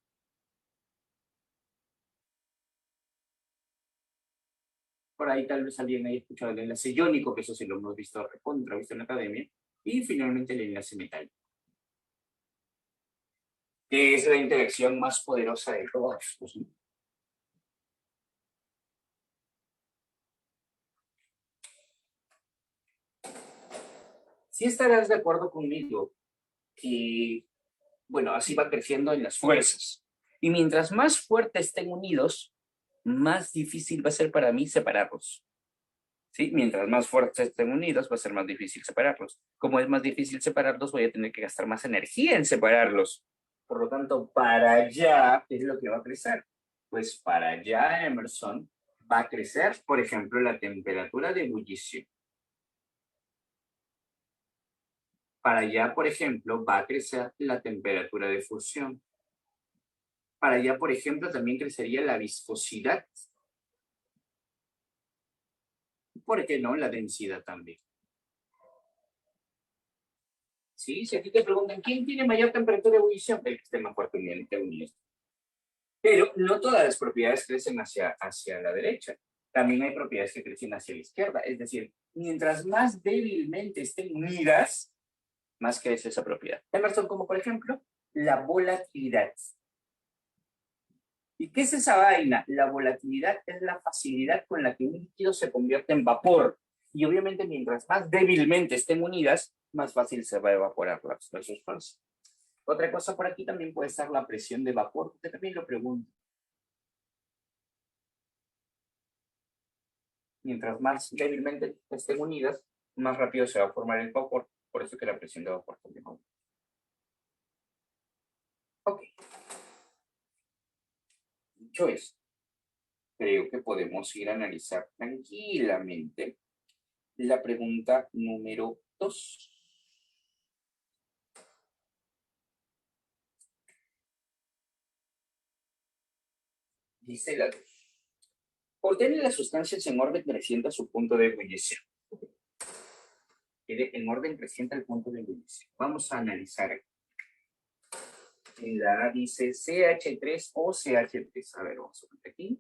Por ahí tal vez alguien haya escuchado el enlace iónico, que eso sí lo hemos visto recontra, visto en la academia. Y finalmente el enlace metálico, que es la interacción más poderosa de todas. Pues, ¿no? Si estarás de acuerdo conmigo que, bueno, así va creciendo en las fuerzas. Y mientras más fuertes estén unidos, más difícil va a ser para mí separarlos. ¿Sí? Mientras más fuertes estén unidos, va a ser más difícil separarlos. Como es más difícil separarlos, voy a tener que gastar más energía en separarlos. Por lo tanto, para allá, ¿qué es lo que va a crecer? Pues para allá, Emerson, va a crecer, por ejemplo, la temperatura de ebullición. Para allá, por ejemplo, va a crecer la temperatura de fusión. Para allá, por ejemplo, también crecería la viscosidad. ¿Por qué no? La densidad también. ¿Sí? Si aquí te preguntan, ¿quién tiene mayor temperatura de ebullición? El que esté más fuertemente unido. Pero no todas las propiedades crecen hacia la derecha. También hay propiedades que crecen hacia la izquierda. Es decir, mientras más débilmente estén unidas, más crece esa propiedad. Emerson, como por ejemplo, la volatilidad. ¿Y qué es esa vaina? La volatilidad es la facilidad con la que un líquido se convierte en vapor. Y obviamente, mientras más débilmente estén unidas, más fácil se va a evaporar las sustancias. Otra cosa por aquí también puede ser la presión de vapor. Usted también lo pregunta. Mientras más débilmente estén unidas, más rápido se va a formar el vapor. Por eso que la presión de vapor también aumenta. Ok. Dicho eso, creo que podemos ir a analizar tranquilamente la pregunta número 2. Dice la 2. Ordene las sustancias en orden creciente a su punto de ebullición. Quede en orden creciente al punto de ebullición. Vamos a analizar. En la A dice CH3 o CH3. A ver, vamos a poner aquí.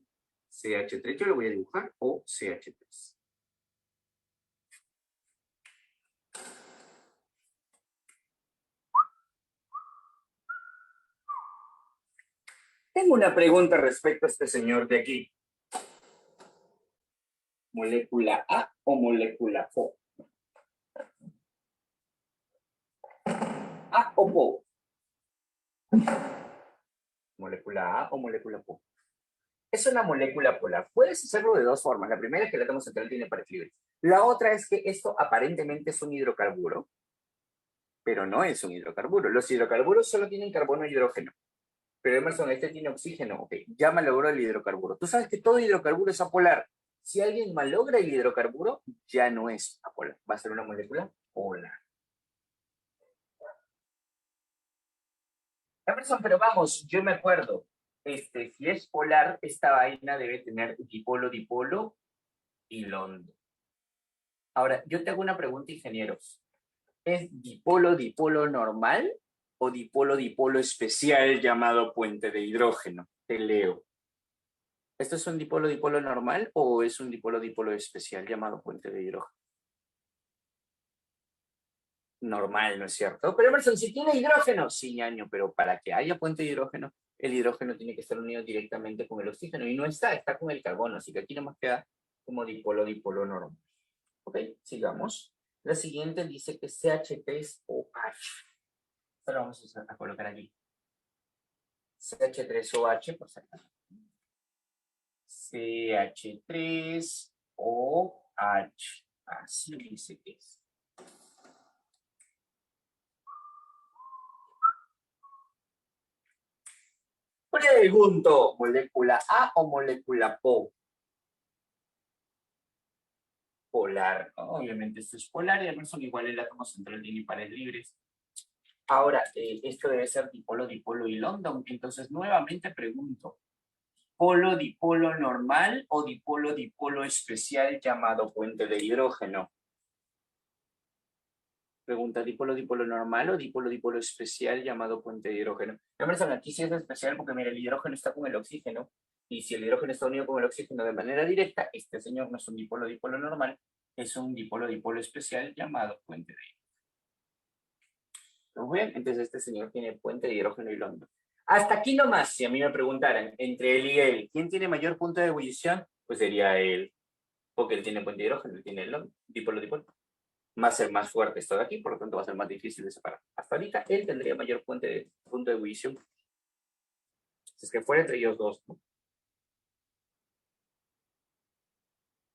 CH3, yo lo voy a dibujar, o CH3. Tengo una pregunta respecto a este señor de aquí. ¿Molécula A o molécula O? A o PO. Molécula A o molécula PO. Es una molécula polar. Puedes hacerlo de dos formas. La primera es que el átomo central tiene pares libres. La otra es que esto aparentemente es un hidrocarburo, pero no es un hidrocarburo. Los hidrocarburos solo tienen carbono e hidrógeno. Pero Emerson, este tiene oxígeno. Ok, ya malogró el hidrocarburo. Tú sabes que todo hidrocarburo es apolar. Si alguien malogra el hidrocarburo, ya no es apolar. Va a ser una molécula polar. Emerson, pero vamos, yo me acuerdo. Si es polar, esta vaina debe tener dipolo, dipolo y londo. Ahora, yo te hago una pregunta, ingenieros. ¿Es dipolo, dipolo normal o dipolo, dipolo especial llamado puente de hidrógeno? Te leo. ¿Esto es un dipolo, dipolo normal o es un dipolo, dipolo especial llamado puente de hidrógeno? Normal, ¿no es cierto? Pero Emerson, si tiene hidrógeno, sí, ñaño, pero para que haya puente de hidrógeno, el hidrógeno tiene que estar unido directamente con el oxígeno y no está con el carbono, así que aquí nomás queda como dipolo, dipolo normal. Ok, sigamos. La siguiente dice que CH3OH. Esto lo vamos a colocar aquí. CH3OH, por si acaso. CH3OH. Así dice que es. Pregunto, ¿molécula A o molécula PO? Polar. Obviamente esto es polar y además son igual el átomo central tiene pares libres. Ahora, esto debe ser dipolo, dipolo y London. Entonces, nuevamente pregunto, ¿dipolo, dipolo normal o dipolo, dipolo especial llamado puente de hidrógeno? Pregunta, ¿dipolo, dipolo normal o dipolo, dipolo especial llamado puente de hidrógeno? Emerson, aquí sí es especial porque, mira, el hidrógeno está con el oxígeno y si el hidrógeno está unido con el oxígeno de manera directa, este señor no es un dipolo, dipolo normal, es un dipolo, dipolo especial llamado puente de hidrógeno. ¿Muy bien? Entonces este señor tiene puente de hidrógeno y London. Hasta aquí nomás, si a mí me preguntaran, entre él y él, ¿quién tiene mayor punto de ebullición? Pues sería él, porque él tiene puente de hidrógeno, él tiene el London, dipolo, dipolo. Va a ser más fuerte esto de aquí, por lo tanto va a ser más difícil de separar. Hasta ahorita él tendría mayor punto de ebullición. Si es que fuera entre ellos dos, ¿no?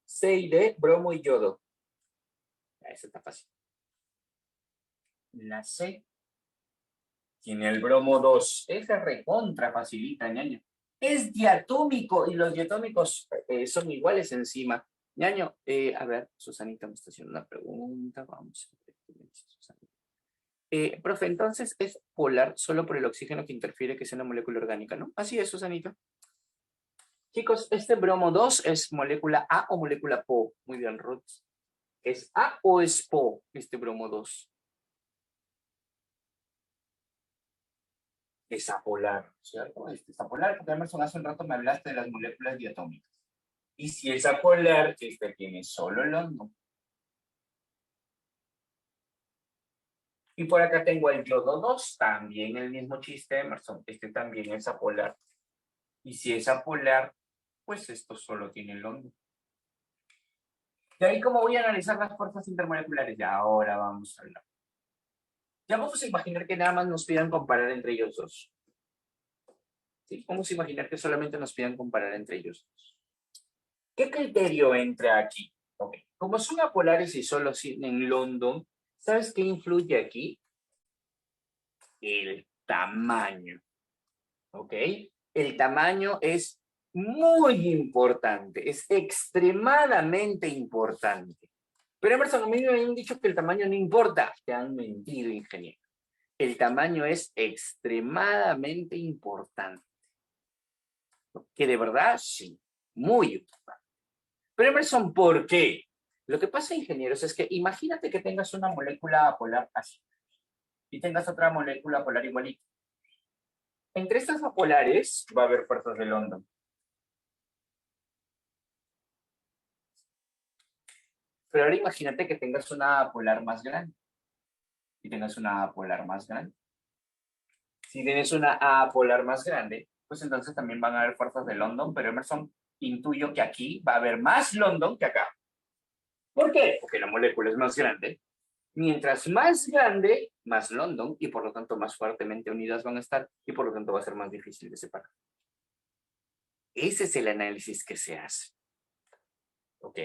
C y D, bromo y yodo. Eso está fácil. La C tiene el bromo 2. Esa recontra facilita, ñaño. Es diatómico y los diatómicos son iguales encima. Ñaño, a ver, Susanita me está haciendo una pregunta. Vamos a ver qué me dice Susanita. Profe, entonces es polar solo por el oxígeno que interfiere que sea una molécula orgánica, ¿no? Así es, Susanita. Chicos, este bromo 2 es molécula A o molécula PO. Muy bien, Ruth. ¿Es A o es PO este bromo 2? Es apolar, ¿cierto? Este es apolar, porque Emerson hace un rato me hablaste de las moléculas diatómicas. Y si es apolar, este tiene solo London. Y por acá tengo el yodo 2, también el mismo chiste, Emerson. Este también es apolar. Y si es apolar, pues esto solo tiene London. ¿Y ahí cómo voy a analizar las fuerzas intermoleculares? Ya ahora vamos a hablar. Ya vamos a imaginar que nada más nos pidan comparar entre ellos dos. ¿Sí? Vamos a imaginar que solamente nos pidan comparar entre ellos dos. ¿Qué criterio entra aquí? Okay. Como son apolares y solo tienen London, ¿sabes qué influye aquí? El tamaño. ¿Ok? El tamaño es muy importante, es extremadamente importante. Pero Emerson, a mí me habían dicho que el tamaño no importa. Te han mentido, ingeniero. El tamaño es extremadamente importante. Que de verdad, sí, muy importante. Pero Emerson, ¿por qué? Lo que pasa, ingenieros, es que imagínate que tengas una molécula polar así y tengas otra molécula polar igualita. Entre estas apolares va a haber fuerzas de London. Pero ahora imagínate que tengas una polar más grande y tengas una polar más grande. Si tienes una A polar más grande, pues entonces también van a haber fuerzas de London, pero Emerson, intuyo que aquí va a haber más London que acá. ¿Por qué? Porque la molécula es más grande Mientras más grande, más London, y por lo tanto más fuertemente unidas van a estar, y por lo tanto va a ser más difícil de separar. Ese es el análisis que se hace. ¿Ok?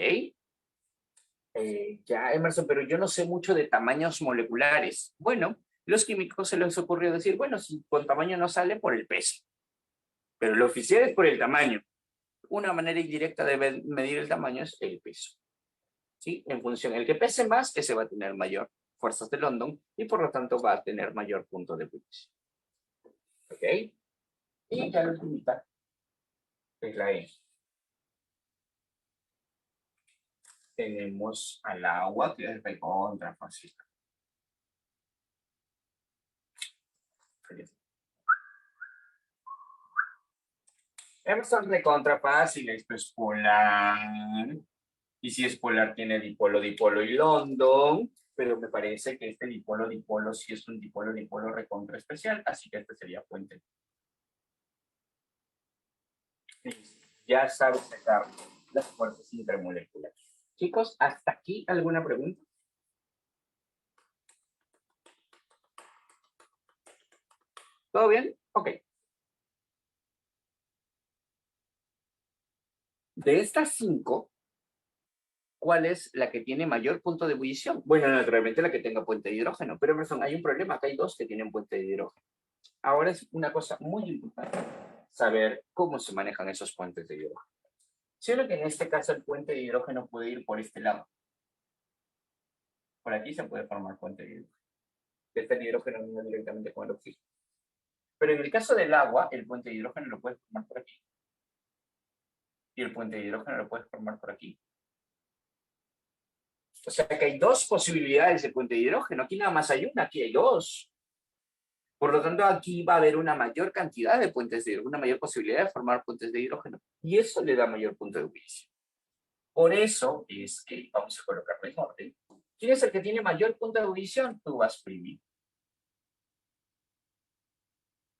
Ya, Emerson, pero yo no sé mucho de tamaños moleculares. Bueno, los químicos se les ocurrió decir, bueno, si con tamaño no sale, por el peso. Pero lo oficial es por el tamaño. Una manera indirecta de medir el tamaño es el peso. ¿Sí? En función, el que pese más, ese va a tener mayor fuerzas de London y por lo tanto va a tener mayor punto de ebullición. ¿Ok? Y ya la última es la E. Tenemos al agua, que es recontra fácil. Emerson recontra fácil, esto es polar. Y si es polar, tiene dipolo, dipolo y London. Pero me parece que este dipolo, dipolo, sí es un dipolo, dipolo recontra especial. Así que este sería puente. Ya sabes sacar las fuerzas intermoleculares. Chicos, ¿hasta aquí alguna pregunta? ¿Todo bien? Ok. De estas 5, ¿cuál es la que tiene mayor punto de ebullición? Bueno, naturalmente la que tenga puente de hidrógeno, pero Emerson, hay un problema, acá hay 2 que tienen puente de hidrógeno. Ahora es una cosa muy importante saber cómo se manejan esos puentes de hidrógeno. Solo que en este caso el puente de hidrógeno puede ir por este lado. Por aquí se puede formar puente de hidrógeno. Este hidrógeno no directamente con el oxígeno. Pero en el caso del agua, el puente de hidrógeno lo puedes formar por aquí. Y el puente de hidrógeno lo puedes formar por aquí. O sea que hay 2 posibilidades de puente de hidrógeno. Aquí nada más hay una, aquí hay 2. Por lo tanto, aquí va a haber una mayor cantidad de puentes de hidrógeno, una mayor posibilidad de formar puentes de hidrógeno. Y eso le da mayor punto de ebullición. Por eso es que vamos a colocarlo en orden. ¿Quién es el que tiene mayor punto de ebullición? Tú vas primero.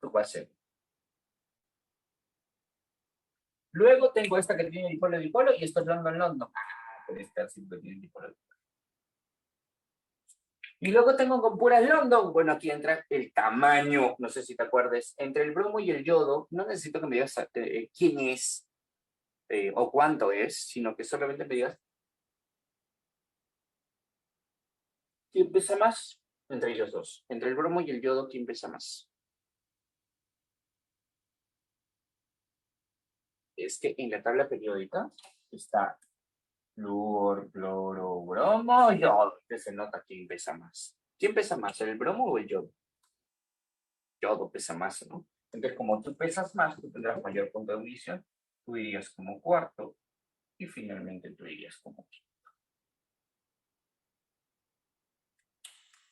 Tú vas segundo. Luego tengo esta que tiene dipolo, dipolo, y esto es London, London. Ah, pero esta siempre tiene dipolo, dipolo. Y luego tengo con puras London. Bueno, aquí entra el tamaño, no sé si te acuerdes, entre el bromo y el yodo. No necesito que me digas quién es o cuánto es, sino que solamente me digas quién pesa más entre ellos 2. Entre el bromo y el yodo, ¿quién pesa más? Es que en la tabla periódica está flúor, cloro, bromo, yodo. Entonces se nota quién pesa más. ¿Quién pesa más, el bromo o el yodo? Yodo pesa más, ¿no? Entonces, como tú pesas más, tú tendrás mayor punto de ebullición, tú irías como cuarto y finalmente tú irías como quinto.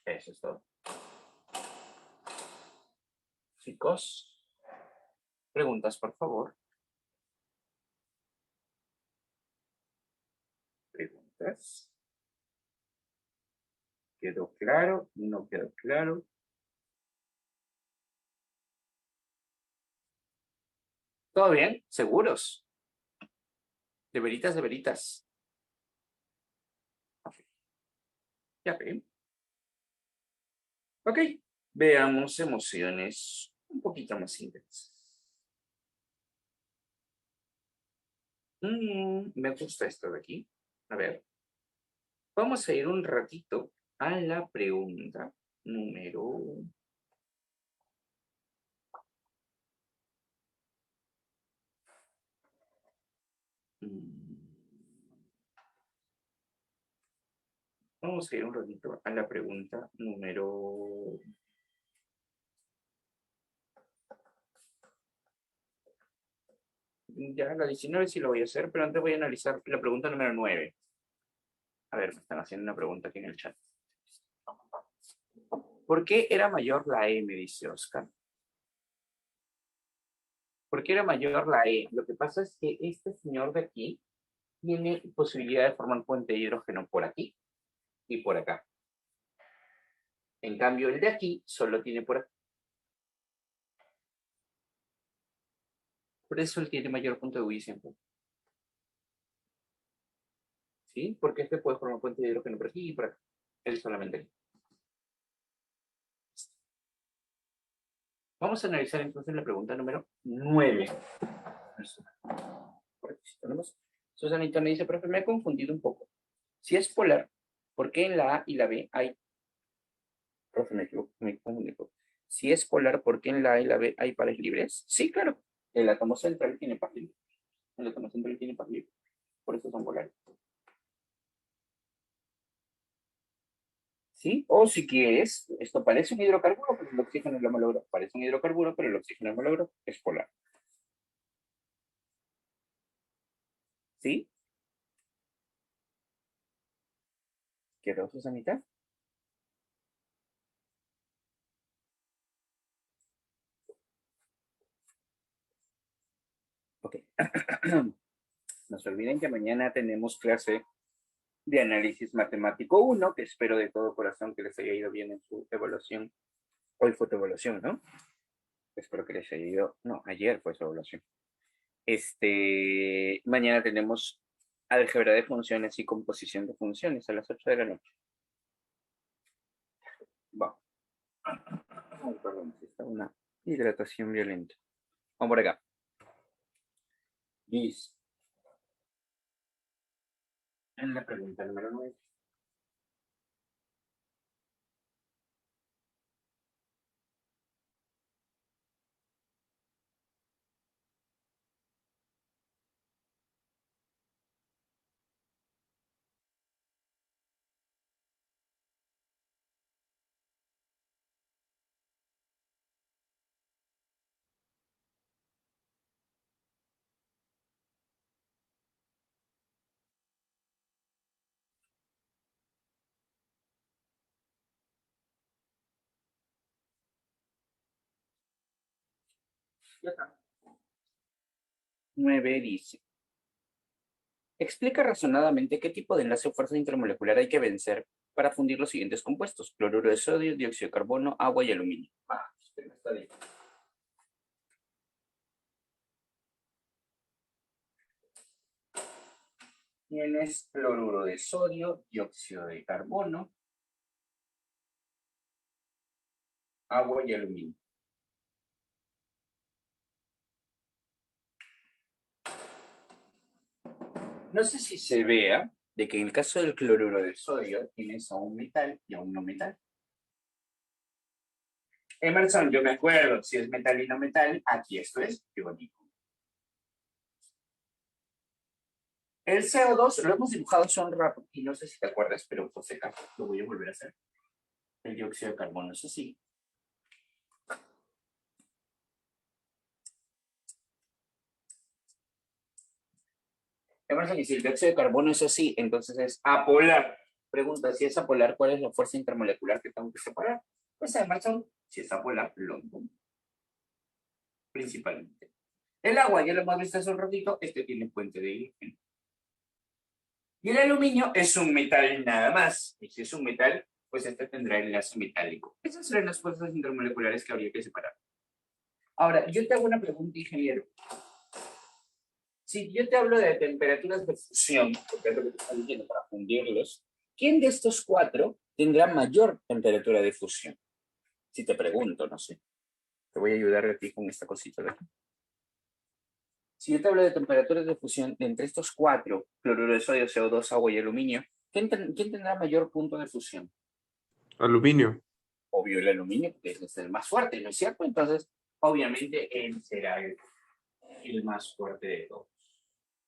Eso es todo. Chicos, preguntas, por favor. Preguntas. ¿Quedó claro? ¿No quedó claro? ¿Todo bien? ¿Seguros? ¿De veritas, de veritas? Ok. Ya ven. Ok. Veamos emociones un poquito más intensas. Me gusta esto de aquí. A ver. Vamos a ir un ratito a la pregunta número... Vamos a ir un ratito a la pregunta número... Ya la 19 sí lo voy a hacer, pero antes voy a analizar la pregunta número 9. A ver, me están haciendo una pregunta aquí en el chat. ¿Por qué era mayor la E? Me dice Oscar. ¿Por qué era mayor la E? Lo que pasa es que este señor de aquí tiene posibilidad de formar puente de hidrógeno por aquí y por acá. En cambio, el de aquí solo tiene por aquí. Por eso él tiene mayor punto de ebullición. ¿Sí? Porque este puede formar puente de hidrógeno por aquí y por acá. Es solamente. Vamos a analizar entonces la pregunta número 9. Susanita me dice, profe, me he confundido un poco. Si es polar, ¿por qué en la A y la B hay... Profe, me equivoco, me confundí un poco. Si es polar, ¿por qué en la A y la B hay pares libres? Sí, claro. El átomo central tiene par libre. El átomo central tiene par libre. Por eso son polares. ¿Sí? O si quieres, esto parece un hidrocarburo, pero el oxígeno es lo malogro. Parece un hidrocarburo, pero el oxígeno es malogro. Es polar. ¿Sí? ¿Quedó, Susanita? Ok. No se olviden que mañana tenemos clase de análisis matemático 1, que espero de todo corazón que les haya ido bien en su evaluación. Hoy fue tu evaluación, ¿no? Espero que les haya ido... No, ayer fue su evaluación. Mañana tenemos álgebra de funciones y composición de funciones a las 8 de la noche. Vamos. Perdón, está una hidratación violenta. Vamos por acá. Listo. En la pregunta número 9. Ya está. 9 dice. Explica razonadamente qué tipo de enlace o fuerza intermolecular hay que vencer para fundir los siguientes compuestos: cloruro de sodio, dióxido de carbono, agua y aluminio. Está bien. Tienes cloruro de sodio, dióxido de carbono, agua y aluminio. No sé si se vea de que en el caso del cloruro de sodio tienes a un metal y a un no metal. Emerson, yo me acuerdo, si es metal y no metal, aquí esto es iónico. El CO2 lo hemos dibujado son rápido y no sé si te acuerdas, pero por si acaso lo voy a volver a hacer. El dióxido de carbono es así. Emerson, y si el dióxido de carbono es así, entonces es apolar. Pregunta, si es apolar, ¿cuál es la fuerza intermolecular que tengo que separar? Pues Emerson, si es apolar, London. Principalmente. El agua, ya lo hemos visto hace un ratito, este tiene puente de hidrógeno. Y el aluminio es un metal nada más. Y si es un metal, pues este tendrá enlace metálico. Esas serán las fuerzas intermoleculares que habría que separar. Ahora, yo te hago una pregunta, ingeniero. Si yo te hablo de temperaturas de fusión, porque es lo que te están diciendo para fundirlos, ¿quién de estos cuatro tendrá mayor temperatura de fusión? Si te pregunto, no sé. Te voy a ayudar a ti con esta cosita de aquí. Si yo te hablo de temperaturas de fusión entre estos cuatro, cloruro de sodio, CO2, agua y aluminio, ¿quién tendrá mayor punto de fusión? Aluminio. Obvio el aluminio, porque es el más fuerte, ¿no es cierto? Entonces, obviamente, él será el más fuerte de todos.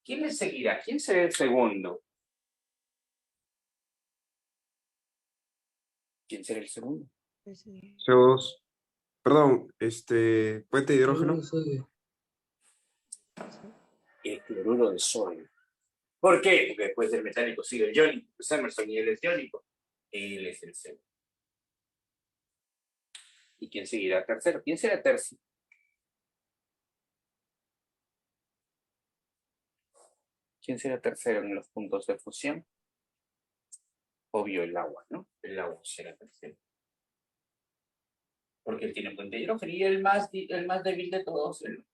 ¿Quién le seguirá? ¿Quién será el segundo? ¿Quién será el segundo? CO2. Perdón, puente de hidrógeno. El cloruro de sodio. ¿Por qué? Porque después del metálico sigue el iónico. Pues Emerson y él es iónico. Él es el segundo. ¿Y quién seguirá tercero? ¿Quién será tercero? ¿Quién será tercero en los puntos de fusión? Obvio el agua, ¿no? El agua será tercero. Porque él tiene puente de hidrógeno y el más débil de todos, el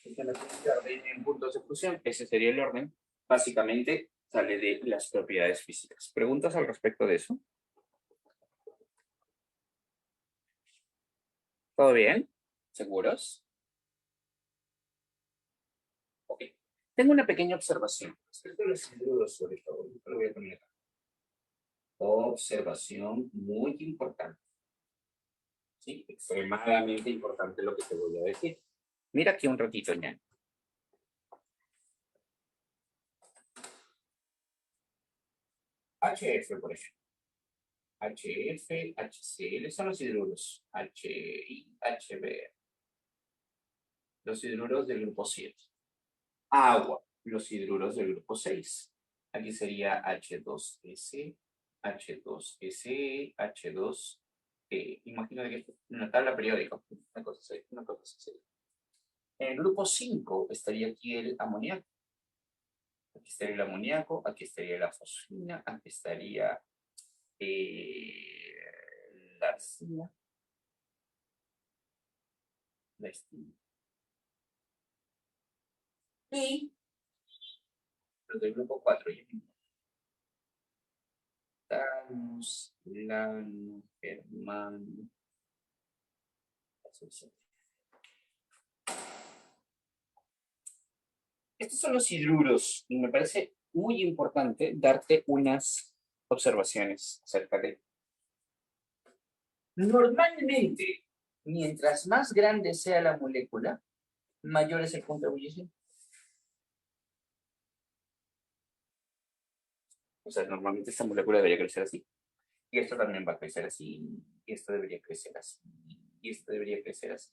en puntos de fusión, ese sería el orden. Básicamente, sale de las propiedades físicas. ¿Preguntas al respecto de eso? ¿Todo bien? ¿Seguros? Ok. Tengo una pequeña observación. Respecto a los hidruros, sobre todo. Lo voy a poner acá. Observación muy importante. ¿Sí? Extremadamente importante lo que te voy a decir. Mira aquí un ratito, ña. HF, por ejemplo. HF, HCl son los hidruros. HI, HB. Los hidruros del grupo 7. Agua, los hidruros del grupo 6. Aquí sería H2S, H2SE, H2E. Imagínate que es una tabla periódica. Una cosa así, una cosa así. En el grupo 5 estaría aquí el amoníaco. Aquí estaría el amoníaco, aquí estaría la fosfina, aquí estaría la arsina, la estina. Y los del grupo 4 ya Thanos, Lano, Germán. Estos son los hidruros y me parece muy importante darte unas observaciones acerca de. Normalmente, mientras más grande sea la molécula, mayor es el punto de ebullición. O sea, normalmente esta molécula debería crecer así. Y esto también va a crecer así. Y esto debería crecer así. Y esto debería crecer así.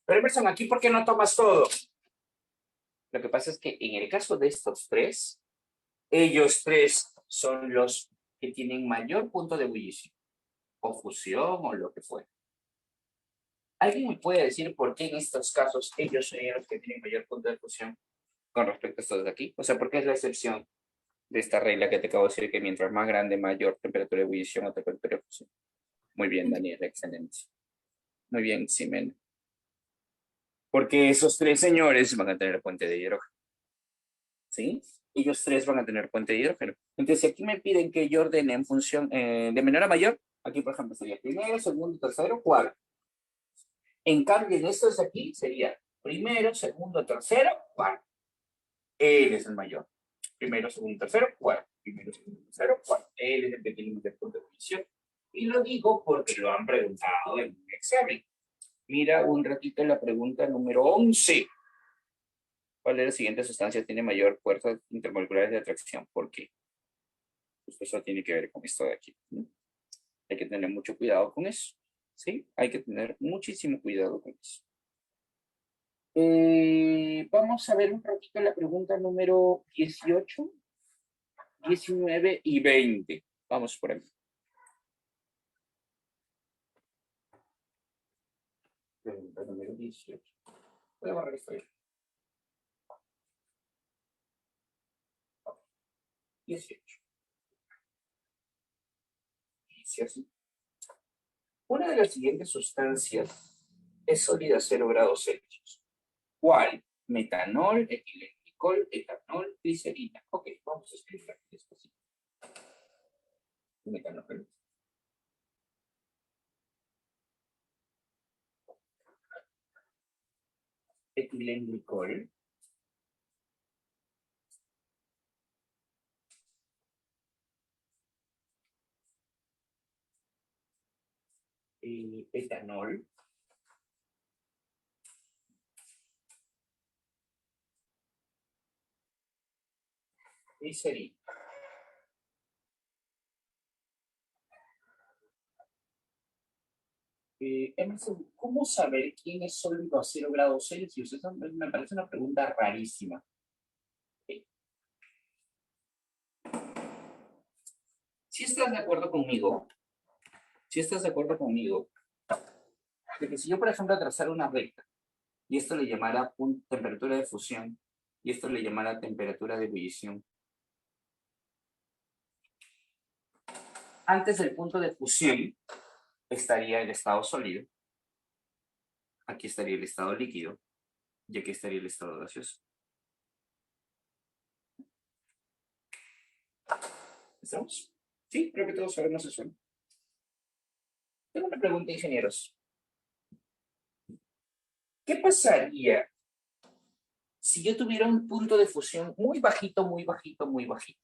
Pero Emerson, ¿aquí por qué no tomas todo? Lo que pasa es que en el caso de estos tres, ellos tres son los que tienen mayor punto de ebullición, o fusión, o lo que fuera. ¿Alguien me puede decir por qué en estos casos ellos son los que tienen mayor punto de fusión con respecto a estos de aquí? O sea, ¿por qué es la excepción de esta regla que te acabo de decir que mientras más grande, mayor temperatura de ebullición o temperatura de fusión? Muy bien, Daniel, excelente. Muy bien, Ximena. Porque esos tres señores van a tener puente de hidrógeno. ¿Sí? Ellos tres van a tener puente de hidrógeno. Entonces, si aquí me piden que yo ordene en función de menor a mayor, aquí, por ejemplo, sería primero, segundo, tercero, cuarto. En cambio, en estos de aquí sería primero, segundo, tercero, cuarto. Él es el mayor. Primero, segundo, tercero, cuarto. Primero, segundo, tercero, cuarto. Él es el que tiene mayor punto de fusión. Y lo digo porque lo han preguntado en un examen. Mira un ratito la pregunta número 11. ¿Cuál de las siguientes sustancias tiene mayor fuerza intermolecular de atracción? ¿Por qué? Pues eso tiene que ver con esto de aquí, ¿no? Hay que tener mucho cuidado con eso. ¿Sí? Hay que tener muchísimo cuidado con eso. Vamos a ver un ratito la pregunta número 18, 19 y 20. Vamos por ahí. Pregunta número 18. Voy a borrar esto. 18. Dice así. Una de las siguientes sustancias es sólida a 0 grados Celsius. ¿Cuál? Metanol, etilenglicol, etanol, glicerina. Ok, vamos a explicar despacito. Metanol. Etilenglicol. Etanol. Glicerina. Emerson, ¿cómo saber quién es sólido a 0 grados Celsius? Eso me parece una pregunta rarísima. Si estás de acuerdo conmigo, de que si yo, por ejemplo, trazara una recta, y esto le llamara temperatura de fusión, y esto le llamara temperatura de ebullición, antes del punto de fusión estaría el estado sólido, aquí estaría el estado líquido, y aquí estaría el estado gaseoso. ¿Estamos? Sí, creo que todos sabemos eso. Tengo una pregunta, ingenieros. ¿Qué pasaría si yo tuviera un punto de fusión muy bajito, muy bajito, muy bajito?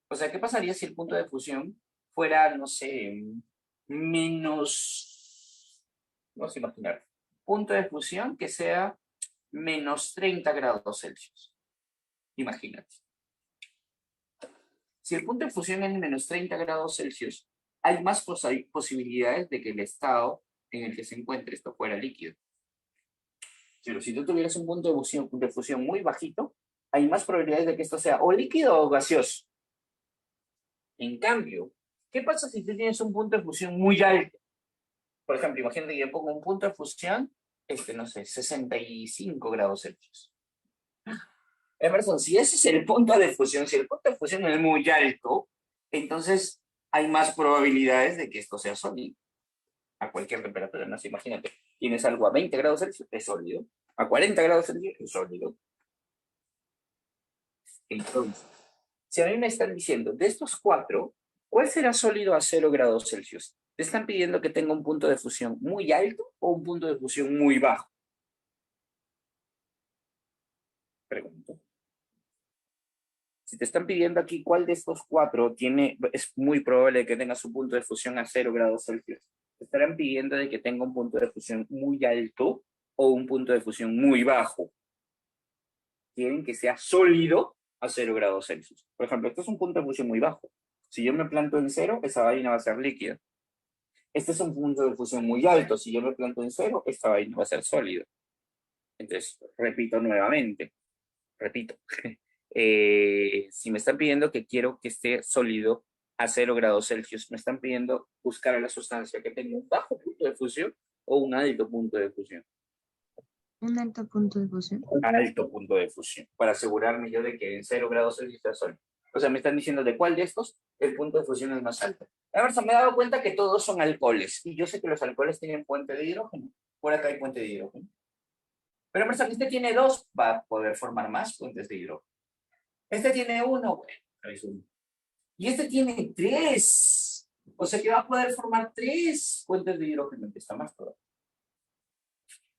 O sea, ¿qué pasaría si el punto de fusión fuera, no sé, menos, vamos a imaginar, punto de fusión que sea menos 30 grados Celsius? Imagínate. Si el punto de fusión es menos 30 grados Celsius, hay más posibilidades de que el estado en el que se encuentre esto fuera líquido. Pero si tú tuvieras un punto de fusión muy bajito, hay más probabilidades de que esto sea o líquido o gaseoso. En cambio, ¿qué pasa si tú tienes un punto de fusión muy alto? Por ejemplo, imagínate que yo pongo un punto de fusión, no sé, 65 grados Celsius. Emerson, si ese es el punto de fusión, si el punto de fusión es muy alto, entonces hay más probabilidades de que esto sea sólido. A cualquier temperatura, no sé, imagínate, tienes algo a 20 grados Celsius, es sólido. A 40 grados Celsius, es sólido. Entonces, si a mí me están diciendo, de estos cuatro, ¿cuál será sólido a 0 grados Celsius? ¿Te están pidiendo que tenga un punto de fusión muy alto o un punto de fusión muy bajo? Pregunto. Si te están pidiendo aquí cuál de estos cuatro es muy probable que tenga su punto de fusión a 0 grados Celsius, te estarán pidiendo de que tenga un punto de fusión muy alto o un punto de fusión muy bajo. Quieren que sea sólido a 0 grados Celsius. Por ejemplo, este es un punto de fusión muy bajo. Si yo me planto en 0, esa vaina va a ser líquida. Este es un punto de fusión muy alto. Si yo me planto en 0, esta vaina va a ser sólido. Entonces, repito nuevamente. Repito. Si me están pidiendo que quiero que esté sólido a 0 grados Celsius, me están pidiendo buscar a la sustancia que tenga un bajo punto de fusión o un alto punto de fusión. Un alto punto de fusión. Alto punto de fusión, para asegurarme yo de que en 0 grados Celsius está sólido. O sea, me están diciendo de cuál de estos el punto de fusión es más alto. Emerson, me he dado cuenta que todos son alcoholes, y yo sé que los alcoholes tienen puente de hidrógeno. Por acá hay puente de hidrógeno. Pero Emerson, este tiene 2, va a poder formar más puentes de hidrógeno. Este tiene 1, bueno, es 1. Y este tiene 3. O sea que va a poder formar 3 puentes de hidrógeno, que está más probable.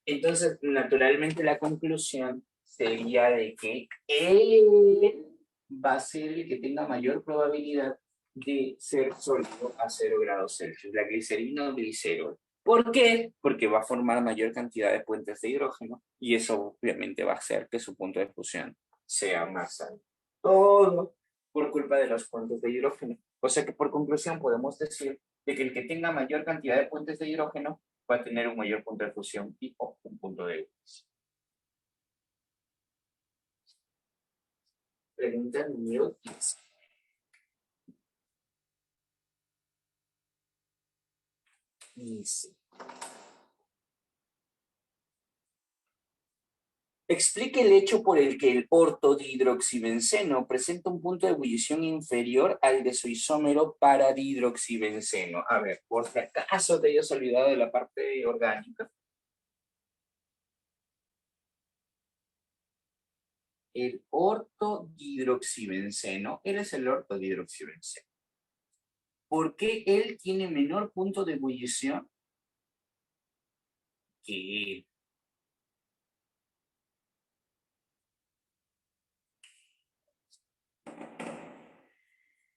Entonces, naturalmente la conclusión sería de que él va a ser el que tenga mayor probabilidad de ser sólido a 0 grados Celsius, la glicerina o glicerol. ¿Por qué? Porque va a formar mayor cantidad de puentes de hidrógeno y eso obviamente va a hacer que su punto de fusión sea más alto. Todo por culpa de los puentes de hidrógeno. O sea que por conclusión podemos decir de que el que tenga mayor cantidad de puentes de hidrógeno va a tener un mayor punto de fusión y un punto de fusión. Pregunta número 15. Dice, explique el hecho por el que el ortodihidroxibenceno presenta un punto de ebullición inferior al de su isómero paradihidroxibenceno. A ver, por si acaso te hayas olvidado de la parte orgánica. El ortodihidroxibenceno, él es el ortodihidroxibenceno. ¿Por qué él tiene menor punto de ebullición que él?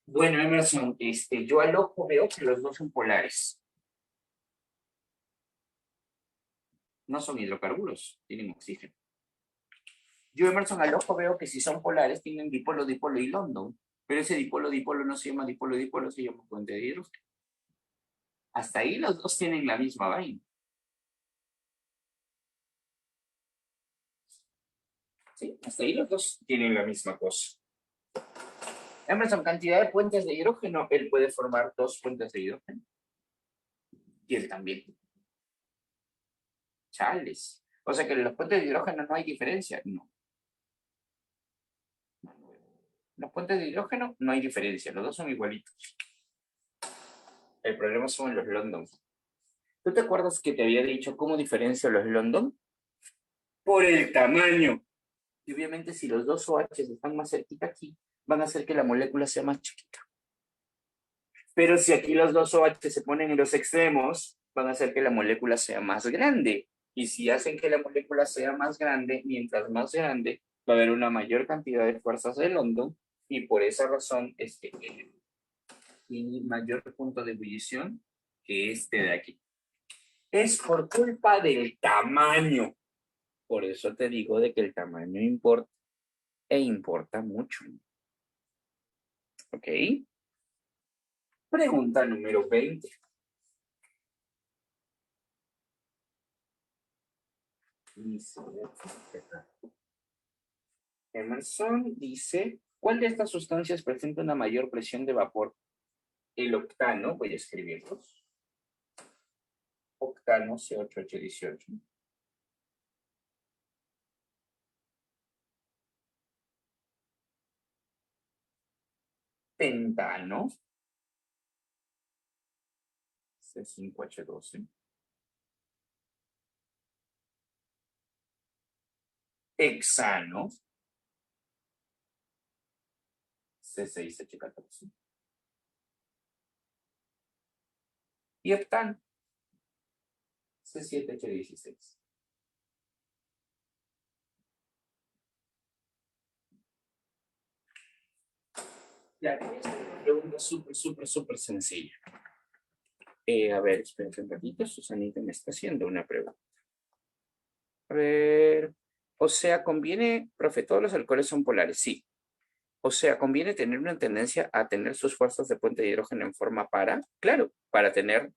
Bueno, Emerson, yo al ojo veo que los dos son polares. No son hidrocarburos, tienen oxígeno. Yo, Emerson, al ojo veo que si son polares tienen dipolo, dipolo y London. Pero ese dipolo, dipolo no se llama dipolo, dipolo, se llama puente de hidrógeno. Hasta ahí los dos tienen la misma vaina. Sí, hasta ahí los dos tienen la misma cosa. Emerson, cantidad de puentes de hidrógeno, él puede formar 2 puentes de hidrógeno. Y él también. Chales. O sea que en los puentes de hidrógeno no hay diferencia. No. Los puentes de hidrógeno no hay diferencia, los dos son igualitos. El problema son los London. ¿Tú te acuerdas que te había dicho cómo diferencio los London? Por el tamaño. Y obviamente si los dos OH están más cerquita aquí, van a hacer que la molécula sea más chiquita. Pero si aquí los dos OH se ponen en los extremos, van a hacer que la molécula sea más grande. Y si hacen que la molécula sea más grande, mientras más grande, va a haber una mayor cantidad de fuerzas de London, y por esa razón es que tiene mayor punto de ebullición que este de aquí. Es por culpa del tamaño. Por eso te digo de que el tamaño importa, e importa mucho. ¿Ok? Pregunta número 20. Emerson dice, ¿cuál de estas sustancias presenta una mayor presión de vapor? El octano, voy a escribirlos. Octano C8H18. Pentano C5H12. Hexano C6H14. Y heptano C7H16. Ya, esta es una pregunta súper sencilla. A ver, espérense un ratito, Susanita me está haciendo una pregunta. A ver, o sea, conviene, profe, todos los alcoholes son polares, sí. O sea, conviene tener una tendencia a tener sus fuerzas de puente de hidrógeno en forma para, claro, para tener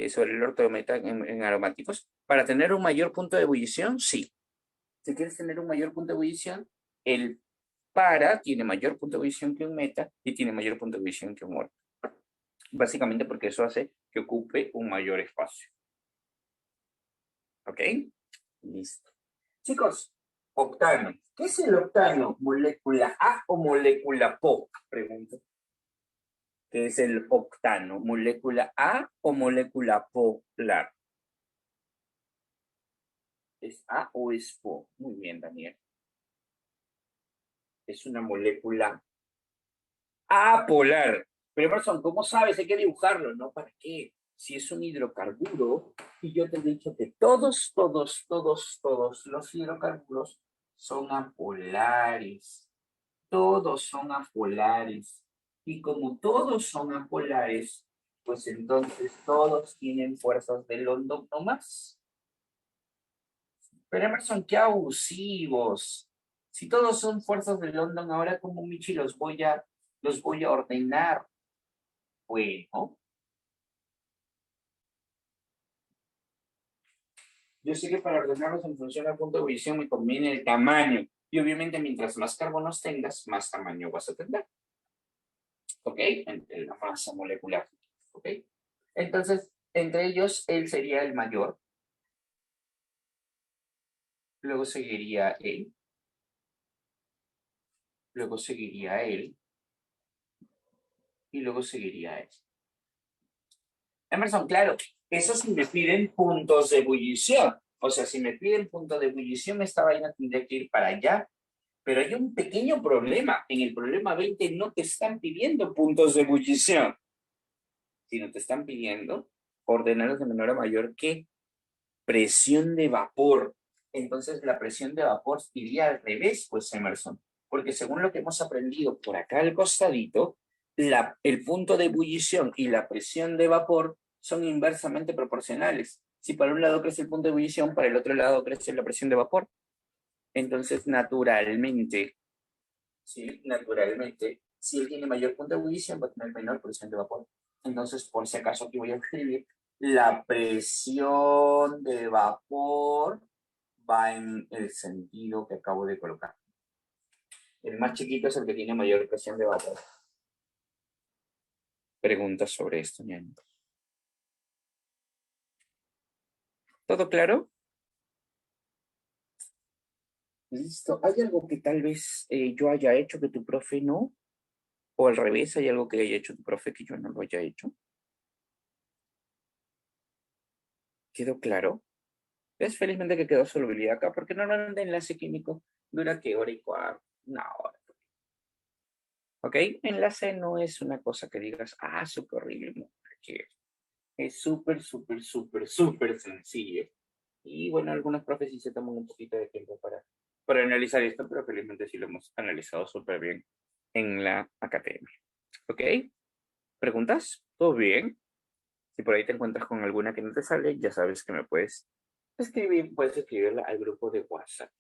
sobre el ortodometa en aromáticos, para tener un mayor punto de ebullición, sí. Si quieres tener un mayor punto de ebullición, el para tiene mayor punto de ebullición que un meta y tiene mayor punto de ebullición que un orto. Básicamente porque eso hace que ocupe un mayor espacio. ¿Ok? Listo. Chicos, octano. ¿Qué es el octano? ¿Molécula A o molécula PO? Pregunto. ¿Qué es el octano? ¿Molécula A o molécula polar? ¿Es A o es PO? Muy bien, Daniel. Es una molécula apolar. Pero, Emerson, ¿cómo sabes? Hay que dibujarlo, ¿no? ¿Para qué? Si es un hidrocarburo, y yo te he dicho que todos los hidrocarburos son apolares. Todos son apolares. Y como todos son apolares, pues entonces todos tienen fuerzas de London no más. Pero Emerson, qué abusivos. Si todos son fuerzas de London, ahora como Michi los voy a ordenar. Bueno, yo sé que para ordenarlos en función al punto de ebullición me conviene el tamaño. Y obviamente mientras más carbonos tengas, más tamaño vas a tener. ¿Ok? En la masa molecular. ¿Ok? Entonces, entre ellos, él sería el mayor. Luego seguiría él. Luego seguiría él. Y luego seguiría él. Emerson, claro, eso si me piden puntos de ebullición. O sea, si me piden puntos de ebullición, esta vaina tendría que ir para allá. Pero hay un pequeño problema. En el problema 20 no te están pidiendo puntos de ebullición, sino te están pidiendo ordenarlos de menor a mayor que presión de vapor. Entonces la presión de vapor iría al revés, pues Emerson. Porque según lo que hemos aprendido por acá al costadito, el punto de ebullición y la presión de vapor son inversamente proporcionales. Si para un lado crece el punto de ebullición, para el otro lado crece la presión de vapor. Entonces, naturalmente, ¿sí? Naturalmente, si él tiene mayor punto de ebullición, va a tener menor presión de vapor. Entonces, por si acaso, aquí voy a escribir, la presión de vapor va en el sentido que acabo de colocar. El más chiquito es el que tiene mayor presión de vapor. Preguntas sobre esto, ñaño. ¿Todo claro? Listo. ¿Hay algo que tal vez yo haya hecho que tu profe no? ¿O al revés, hay algo que haya hecho tu profe que yo no lo haya hecho? ¿Quedó claro? Es felizmente que quedó solubilidad acá, porque normalmente el enlace químico dura que hora y cuarto, una hora. ¿Ok? Enlace no es una cosa que digas, ah, súper horrible. No, porque es súper, súper, súper, súper sencillo. Y bueno, algunos profes sí se toman un poquito de tiempo para analizar esto, pero felizmente sí lo hemos analizado súper bien en la academia. ¿Ok? ¿Preguntas? ¿Todo bien? Si por ahí te encuentras con alguna que no te sale, ya sabes que me puedes escribirla al grupo de WhatsApp.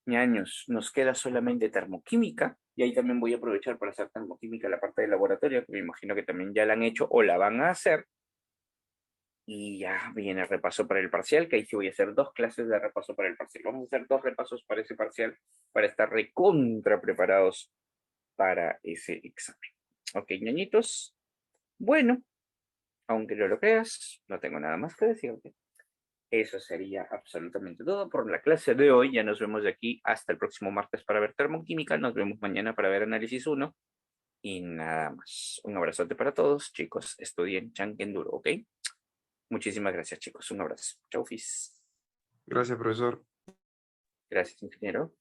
Ñaños, nos queda solamente termoquímica, y ahí también voy a aprovechar para hacer termoquímica la parte del laboratorio, que me imagino que también ya la han hecho o la van a hacer. Y ya viene el repaso para el parcial, que ahí sí voy a hacer 2 clases de repaso para el parcial. Vamos a hacer 2 repasos para ese parcial, para estar recontra preparados para ese examen. Ok, ñañitos. Bueno, aunque no lo creas, no tengo nada más que decirte. Eso sería absolutamente todo por la clase de hoy. Ya nos vemos de aquí hasta el próximo martes para ver termoquímica. Nos vemos mañana para ver análisis 1. Y nada más. Un abrazote para todos, chicos. Estudien chanquen duro, ¿ok? Muchísimas gracias, chicos. Un abrazo. Chau, Fis. Gracias, profesor. Gracias, ingeniero.